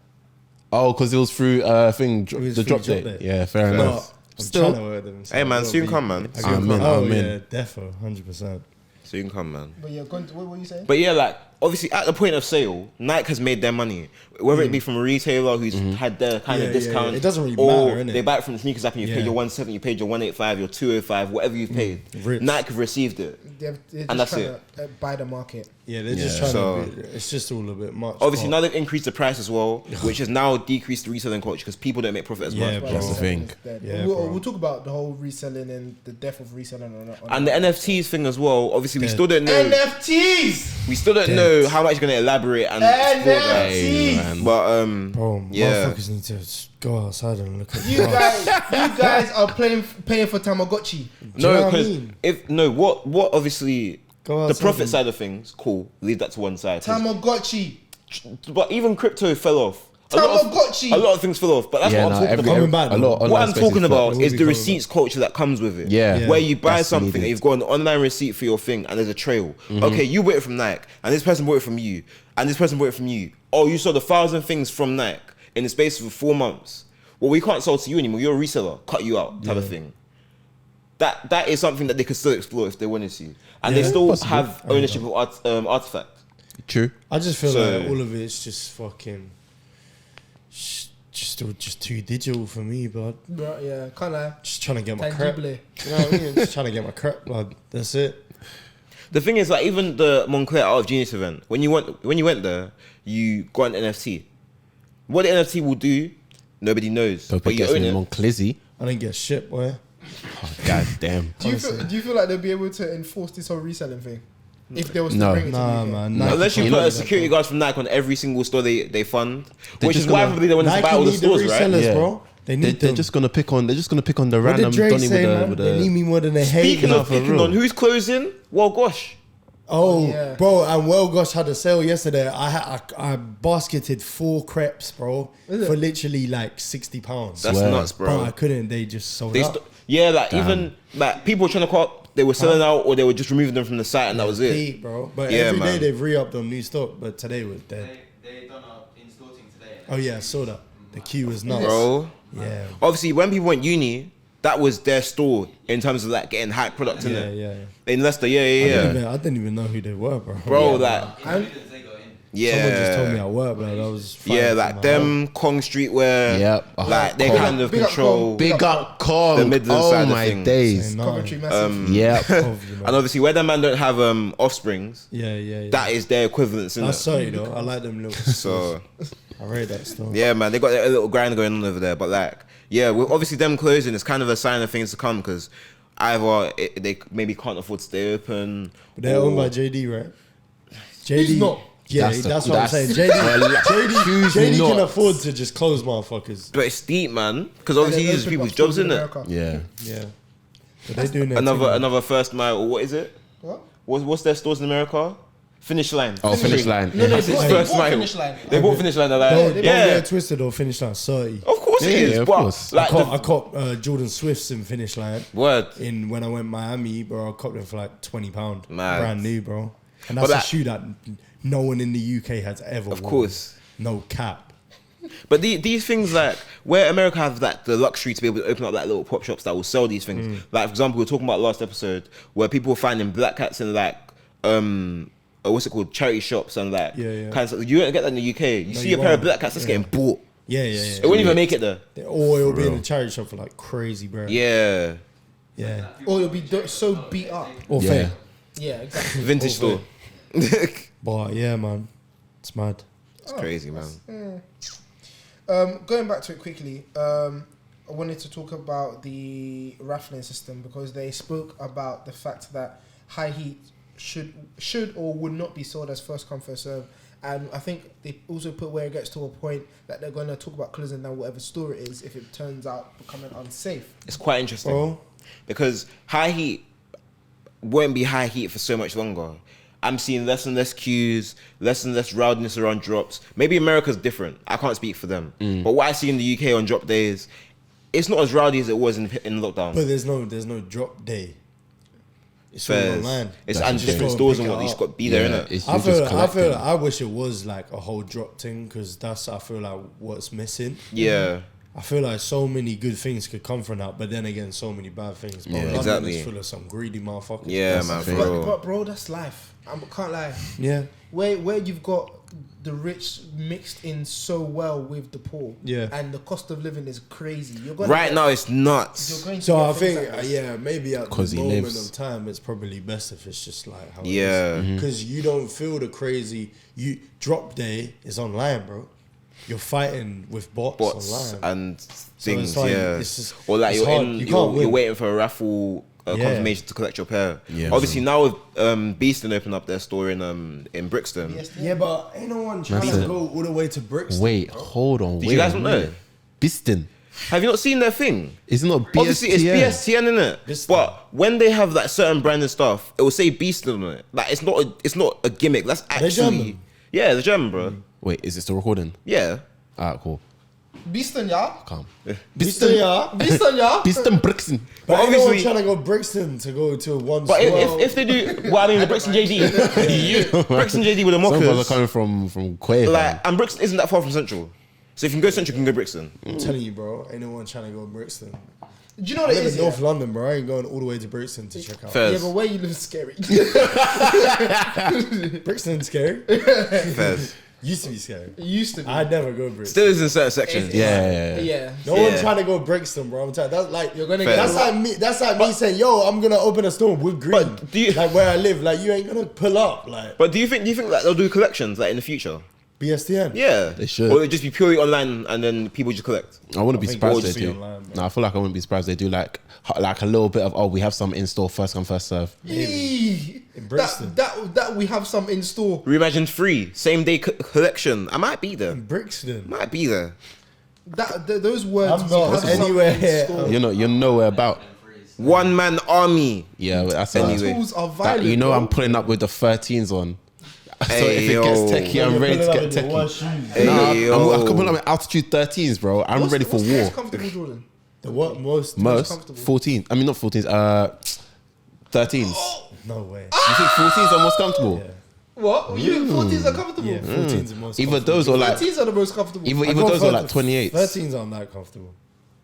Oh, because it was through was the through drop drop date. date. Yeah, fair No, enough. I'm Still. trying to work with them. so Hey man, I've soon gotta come, be- man. Amen. Oh Amen. yeah, defo, 100%. Soon come, man. But yeah, what were you saying? But yeah, like obviously at the point of sale, Nike has made their money. Whether it be from a retailer who's had their kind of Yeah, discount, yeah. It doesn't really or matter, innit? they buy it from the sneakers app and you paid Yeah. your 170, you paid your 185, your 205, whatever you've paid. Rich. Nike have received it. They're And just that's trying to buy the market. Yeah, they're just Yeah. trying So- to. It's just all a bit much. Obviously but- now they've increased the price as well, which has now decreased the reselling culture because people don't make profit as Yeah, much. bro. That's the thing. It's dead. Yeah, we'll, bro. we'll talk about the whole reselling and the death of reselling on And the NFTs thing as well. Obviously, we Dead. still don't know. NFTs. We still don't know how much you're gonna elaborate and explore that. Hey, man. But Bro, yeah. motherfuckers need to just go outside and look at You grass. guys are paying for Tamagotchi. Do you no, know what I because mean? what obviously Go the outside profit and- side of things, cool. Leave that to one side. 'Cause- Tamagotchi. But even crypto fell off. A lot of things fell off. But that's Yeah, what I'm nah, talking every- about. Coming back, a lot. though. Online What I'm spaces talking fuck. about will is be the coming receipts culture that comes with it. Yeah. Where you buy That's something needed. and you've got an online receipt for your thing and there's a trail. Okay, you bought it from Nike and this person bought it from you and this person bought it from you. Oh, you sold 1,000 things from Nike in the space of 4 months. Well, we can't sell to you anymore. You're a reseller. Cut you out type of thing. That is something that they could still explore if they wanted to. And they Yeah, still possible. have ownership of artifact. True. I just feel So- like all of it's just fucking, just too digital for me, blood. Bro, yeah, can't lie. Just trying to get my crap. Tangible. You know what I mean? Just trying to get my crap, blood. That's it. The thing is, like, even the Montclair Art of Genius event, when you went there, you got an NFT. What the NFT will do, nobody knows. Hope But it you gets own me it. Monclizzy. I didn't get shit, boy. Oh, God damn. Do you feel like they'll be able to enforce this whole reselling thing if they was to No. bring it to Nah, the UK? man. No. Unless you You put know- a security guard from Nike on every single store they fund, They're which is just why gonna- probably they wanted to Nike buy all the need stores, the right? resellers, Yeah. bro. They need They're them. just gonna pick on. They're just gonna pick on the What did random Dre Donny say, with man? the. They need me more than they hate Speaking me. of for picking real. on who's closing, well, gosh, Oh, Yeah. bro, and Well Gosh had a sale yesterday. I basketed 4 crepes, bro, Is it? for literally like £60. that's Swear. nuts, Bro, I bro. couldn't. They just sold They out. like even like people were trying to call, they were selling out or they were just removing them from the site and that was it. Peak, bro. But Yeah, every day man. they've re-upped on new stock, but today was dead. They done a in-store thing today. Oh yeah, I saw that. The queue was nuts. Bro, Yeah. obviously when people went uni, that was their store in terms of like getting hype products in Yeah, there. yeah. In Leicester, yeah. I didn't even know who they were, bro. Bro, like, Evidence they got in. yeah. Someone just told me at work, bro. That was Yeah, fire like from my them Kong streetwear. Yep. Like they Kong. kind of Big up control. Kong. Big up Kong. The Midland Oh side of my things. days. heart. Coventry massive. Yep. Cov, you know. And obviously where that man don't have offsprings, Yeah. that is their equivalence in That's it. sorry though. I like them little. So I rate that stuff. yeah, man, they got a little grind going on over there. But like, yeah, with obviously them closing, it's kind of a sign of things to come because either they maybe can't afford to stay open. But they're owned by JD, right? JD. Who's not? Yeah, That's that's, the- what I'm that's- saying. Choose JD not. can afford to just close motherfuckers. But it's deep, man, because obviously Yeah, these those people's people jobs, in in it. America. Yeah. Yeah. But they're doing their Another thing. another first mile, or what is it? What? What's their stores in America? Finish line. Oh, finish line. No, Yeah. they bought First mile. Finish Line. They bought finish line. They're like, Don't yeah, get it twisted or finish line 30. of course it Yeah, is. yeah, of but course. like I caught Jordan Swifts in finish line. word. In when I went Miami, bro, I copped them for like £20. Mad. Brand new, bro. And that's But a that- shoe that no one in the UK has ever Of worn. course. No cap. But these things, like, where America have like the luxury to be able to open up like little pop shops that will sell these things. Like, for example, we were talking about last episode where people were finding black hats in like what's it called, charity shops and like kinds of, you don't get that in the UK. You see a pair of black hats that's getting bought. Yeah. It wouldn't even make it there. Or it'll be in a charity shop for like crazy, bro. Yeah. Or you'll be so beat up. Or fake. Yeah, exactly. Vintage store. But yeah, man, it's mad. It's crazy, man. Going back to it quickly, I wanted to talk about the raffling system because they spoke about the fact that high heat should or would not be sold as first come first serve, and I think they also put where it gets to a point that they're going to talk about closing down whatever store it is if it turns out becoming unsafe. It's quite interesting because high heat won't be high heat for so much longer. I'm seeing less and less queues, less and less rowdiness around drops. Maybe America's different. I can't speak for them. But what I see in the UK on drop days, it's not as rowdy as it was in lockdown. But there's no drop day. It's all Fairs. online. It's Like, and you different just stores go and pick what it you just up. got to be there, innit? I wish it was like a whole drop thing because I feel like what's missing. Yeah. I feel like so many good things could come from that, but then again, so many bad things. But London exactly. is full of some greedy motherfuckers. Yeah, That's man, the for thing. real. But bro, that's life. I can't lie. Yeah. Where you've got the rich mixed in so well with the poor. Yeah. And the cost of living is crazy. You're going Right now, it's nuts. You're going to So get I things think, like this. maybe at the 'Cause he moment lives. of time, it's probably best if it's just like how Yeah. it is. Because you don't feel the crazy. Drop day is online, bro. You're fighting with bots online. And So things, it's like, yeah. it's just- Or like it's hard. You can't you're win. waiting for a raffle confirmation to collect your pair. Yeah. Obviously now with Beaston opened up their store in Brixton. Yes, Yeah, but ain't no one trying That's to it. go all the way to Brixton. Wait, hold on. Did wait you guys a not know? minute. Biston. Have you not seen their thing? Is it not BSTN? Obviously it's BSTN, innit? Beaston. But when they have like certain branded stuff, it will say Beaston on it. Like it's not a gimmick. That's actually German? yeah, the German, bro. Wait, is it still recording? Yeah. Alright, cool. Beaston, yeah? Calm. Brixton, yeah. Beaston, yeah? Biston Brixton. But But ain't no one obviously- trying to go Brixton to go to one But store. if they do, well, I mean, the Brixton JD, Brixton JD with the Some people are mockers, coming from Quay. like, and Brixton isn't that far from Central. So if you can go Central, you can go Brixton. I'm telling you, bro, ain't no one trying to go Brixton. Do you know I what it live is? in North London, bro. I ain't going all the way to Brixton to check out. Fairs. Yeah, but where you live is scary. Brixton's scary. Fairs. Used to be scary. It used to be. I'd never go Brixton. Still is in certain sections. Yeah. Yeah. No one Yeah. trying to go Brixton, bro. I'm telling you, that's like You're gonna Fair. get That's like me saying, yo, I'm gonna open a store with green. But do you- like where I live, like you ain't gonna pull up like But do you think that they'll do collections like in the future? BSTN. Yeah, They should. Or it'll just be purely online and then people just collect. I wouldn't be think surprised it would they just be do. online, bro. No, I feel like I wouldn't be surprised they do like a little bit of we have some in store first come first serve. Eee. In Brixton. That we have some in store. Reimagined free, same day collection. I might be there. In Brixton. Might be there. Those words. I'm not have some anywhere in here. store. You're nowhere about. One man army. Yeah, that's Anyway. Tools are that, violent. you know bro. I'm pulling up with the 13s on. So Hey, if it gets yo. techie, I'm ready to get techie. Nah, Hey, I'm yo. coming up with altitude 13s, bro. I'm ready for what's the war. most comfortable, Jordan? The what most? Most comfortable? 14. I mean not 14s. 13s. No way. You think 14s are most comfortable? Yeah. What? You think 14s are comfortable? Yeah, 14's the most. Either comfortable. those or like 14s are the most comfortable. either I go those or further. like 28s. 13's aren't that comfortable.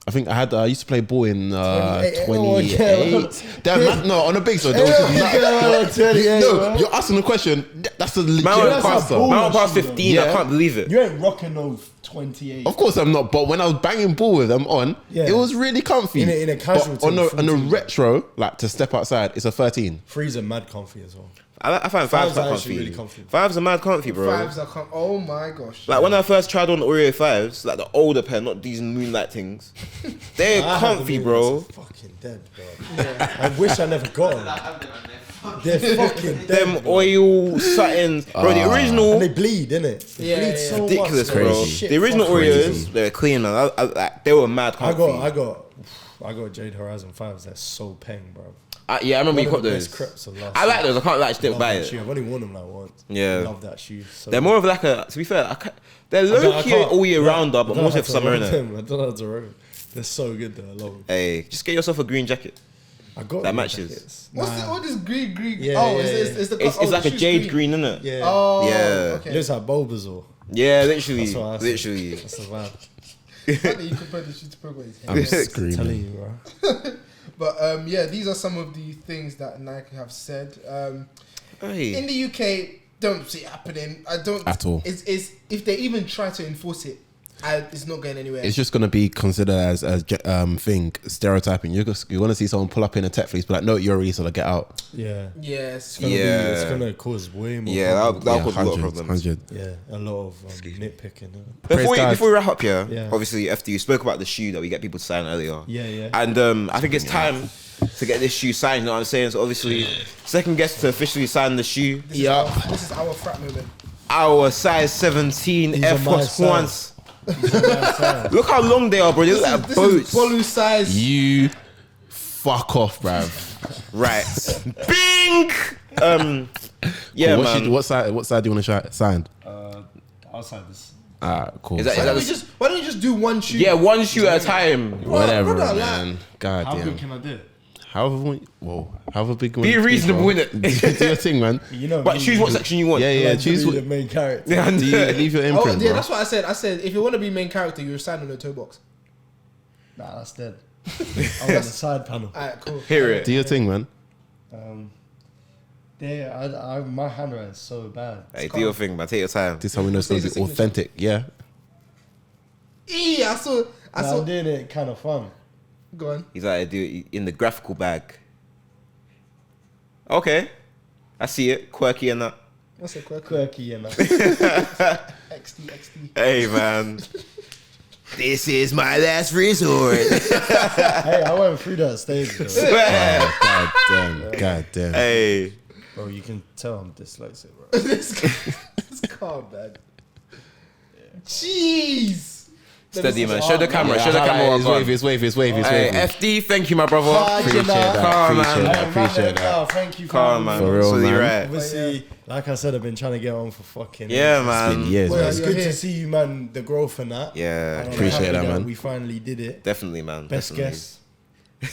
I think I used to play ball in 28. 28. Damn, man, no, on the big side. There was no, you're asking the question. That's a legit Man went that's past, a bull man went past machine, 15. I Yeah. can't believe it. You ain't rocking no 28. Of course I'm not, but when I was banging ball with them on, Yeah. it was really comfy. In a casual But on team, a 14. retro, like to step outside, it's a 13. Threes are mad comfy as well. I find Fives fives are quite actually comfy. really comfy. Fives are mad comfy, bro. Fives are oh my gosh. Like when I first tried on Oreo fives, like the older pair, not these moonlight things. They're I had comfy, the bro. movies, fucking dead, bro. I wish I never got them. They're fucking dead. Them bro. oil satins, bro. The original, And they bleed, innit? They Yeah, bleed yeah, so yeah. ridiculous, much, bro. Shit, The original fuck Oreos, they're clean, man. Like, they were mad I comfy. got Jade Horizon 5s. They're so peng, bro. Yeah, I remember you One caught of the those. best crepes of last I like year. those. I can't like still Love buy that it. shoe. I've only worn them like once. Yeah. Love that shoe. So They're more of like a. To be fair, they're I low don't- I key can't- all year yeah, round, but I don't mostly have for to summer, roll innit? them. I don't have to roll them. They're so good though. I love them. Hey, just get yourself a green jacket. I got that my matches. jackets. What this green? Yeah, oh, yeah, it's the It's the like a shoe's jade green, isn't it? Yeah. Oh, Yeah. okay. It looks like Bulbasaur. Yeah, literally, That's what I said. literally. That's the vibe. Funny you compare the shoe to Pokemon. I'm Telling screaming. you, bro. But yeah, these are some of the things that Nike have said. Hey. In the UK, don't see it happening. I don't At all. It's if they even try to enforce it, it's not going anywhere. It's just gonna be considered as thing stereotyping. You're gonna see someone pull up in a tech fleece, but like, no, you're already so get out. Yeah. yes. It's gonna cause way more. Yeah, problems. that'll cause a lot of hundreds, problems. 100. Yeah, a lot of nitpicking. Before God. we wrap up here, Yeah. obviously, FD, you spoke about the shoe that we get people to sign earlier. Yeah. And I think it's time to get this shoe signed, you know what I'm saying? So obviously, second guest to officially sign the shoe. This is our frat moment. Our size 17 These Air are my Force size. Ones. Look how long they are, bro. They look like This boats. is Bolu size. You fuck off, bruv. Right. Bing! Yeah, Cool. man. What side do you want to sign? Outside this. Cool. Is that- Why is don't, that why don't you just do one shoe? Yeah, one shoe at a time. Whatever, brother, man. God How damn. big can I do it? However big. Be reasonable, innit? Do your thing, man. You know, But choose what section you want. Yeah, I yeah. like to Choose be what. the main character. Yeah, Do you leave your Oh, imprint, yeah, bro? that's what I said. I said if you want to be main character, you sign on the toe box. Nah, that's dead. I want the side panel. Alright, cool. Hear it. Do your thing, man. My handwriting is so bad. Hey, do your thing, man. Take your time. This is how we know it's gonna be It's a signature. authentic. Yeah. I saw. I'm doing it kind of fun. Go on. He's like, do it in the graphical bag. Okay. I see it. Quirky and that. What's it called? Quirky, you know. XD. Hey, man. This is my last resort. Hey, I went through that stage, though. God damn. God damn. Hey. Bro, you can tell I'm dyslexic, bro. It's calm, man. Jeez. Steady, man. Show the camera. Show the camera. His One. wave, his wave, his wave, his Hey, wave. FD, thank you, my brother. Appreciate that. Calm, man. Appreciate that. Appreciate that. Now, thank you for Calm, having man. me. For real, Absolutely man. right. Obviously, like I said, I've been trying to get on for fucking Yeah, ages. man. Years, Well, man. It's you're good here. to see you, man, the growth and that. Yeah. And I'm Appreciate happy that, man. We finally did it. Definitely, man. Best Definitely. guess.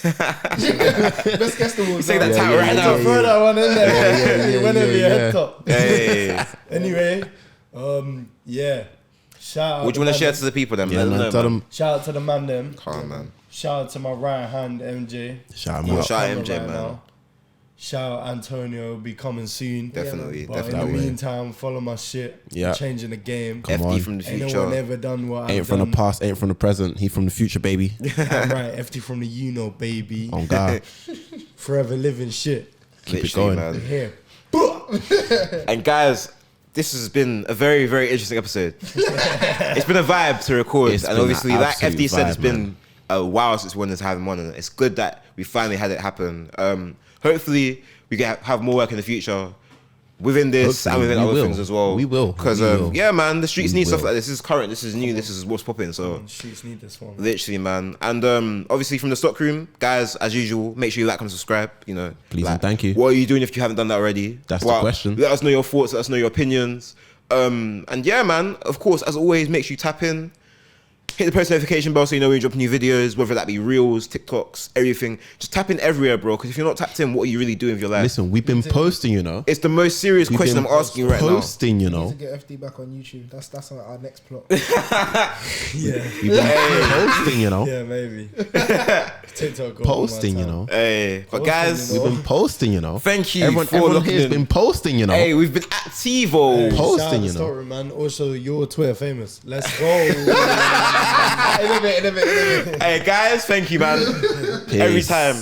Best guest award. Say that Yeah, title yeah, right yeah, now. Throw that one in there. You went over your head top. Hey. Anyway, yeah. Shout out. What do you want to the share man to the people, then? Yeah, Let them man. know, Tell man. them. Shout out to the man them. Calm, man. Shout out to my right hand MJ. Shout Yo, him out. shout out Camera MJ, right man. now. Shout out Antonio, be coming soon. Definitely, But in definitely. the meantime, follow my shit. Yeah. Changing the game. Come FD on. from the Ain't no one future. ever done what Ain't I've from the done. past, ain't from the present. He from the future, baby. I'm right, FD from the you know, baby. On God. Forever living shit. Keep it Literally, going. man. Here. And guys, this has been a very, very interesting episode. It's been a vibe to record, It's and been obviously, an like FD absolute said, it's vibe, been man. a while since one has had one, and it's good that we finally had it happen. Hopefully, we can have more work in the future within this Hopefully, and within we other will. things as well. We will. because We will. yeah, man, the streets We need stuff will. like this. This is current, this is new, this is what's popping. So. Sheets need this one. Literally, man. And obviously from the Stockroom, guys, as usual, make sure you like and subscribe. You know, Please like, and thank you. What are you doing if you haven't done that already? That's the question. Let us know your thoughts. Let us know your opinions. And yeah, man. Of course, as always, make sure you tap in. Hit the post notification bell so you know when we drop new videos, whether that be Reels, TikToks, everything. Just tap in everywhere, bro. Because if you're not tapped in, what are you really doing with your life? Listen, we've been posting, you know. It's the most serious We've question I'm been asking you right now. Posting, you To know. get FD back on YouTube. That's our next plot. Yeah. We've been posting, you know. Yeah, maybe. TikTok. got Posting, all you my know. Hey, but Posting, guys, you know. We've been posting, you know. thank you Everyone, for everyone looking here has in. been posting, you know. Hey, we've been activo. time. Posting, Shout out you to know. Stockroom, man. Also, you're Twitter famous. Let's go. In a bit. Hey guys, thank you, man. Every Peace. time.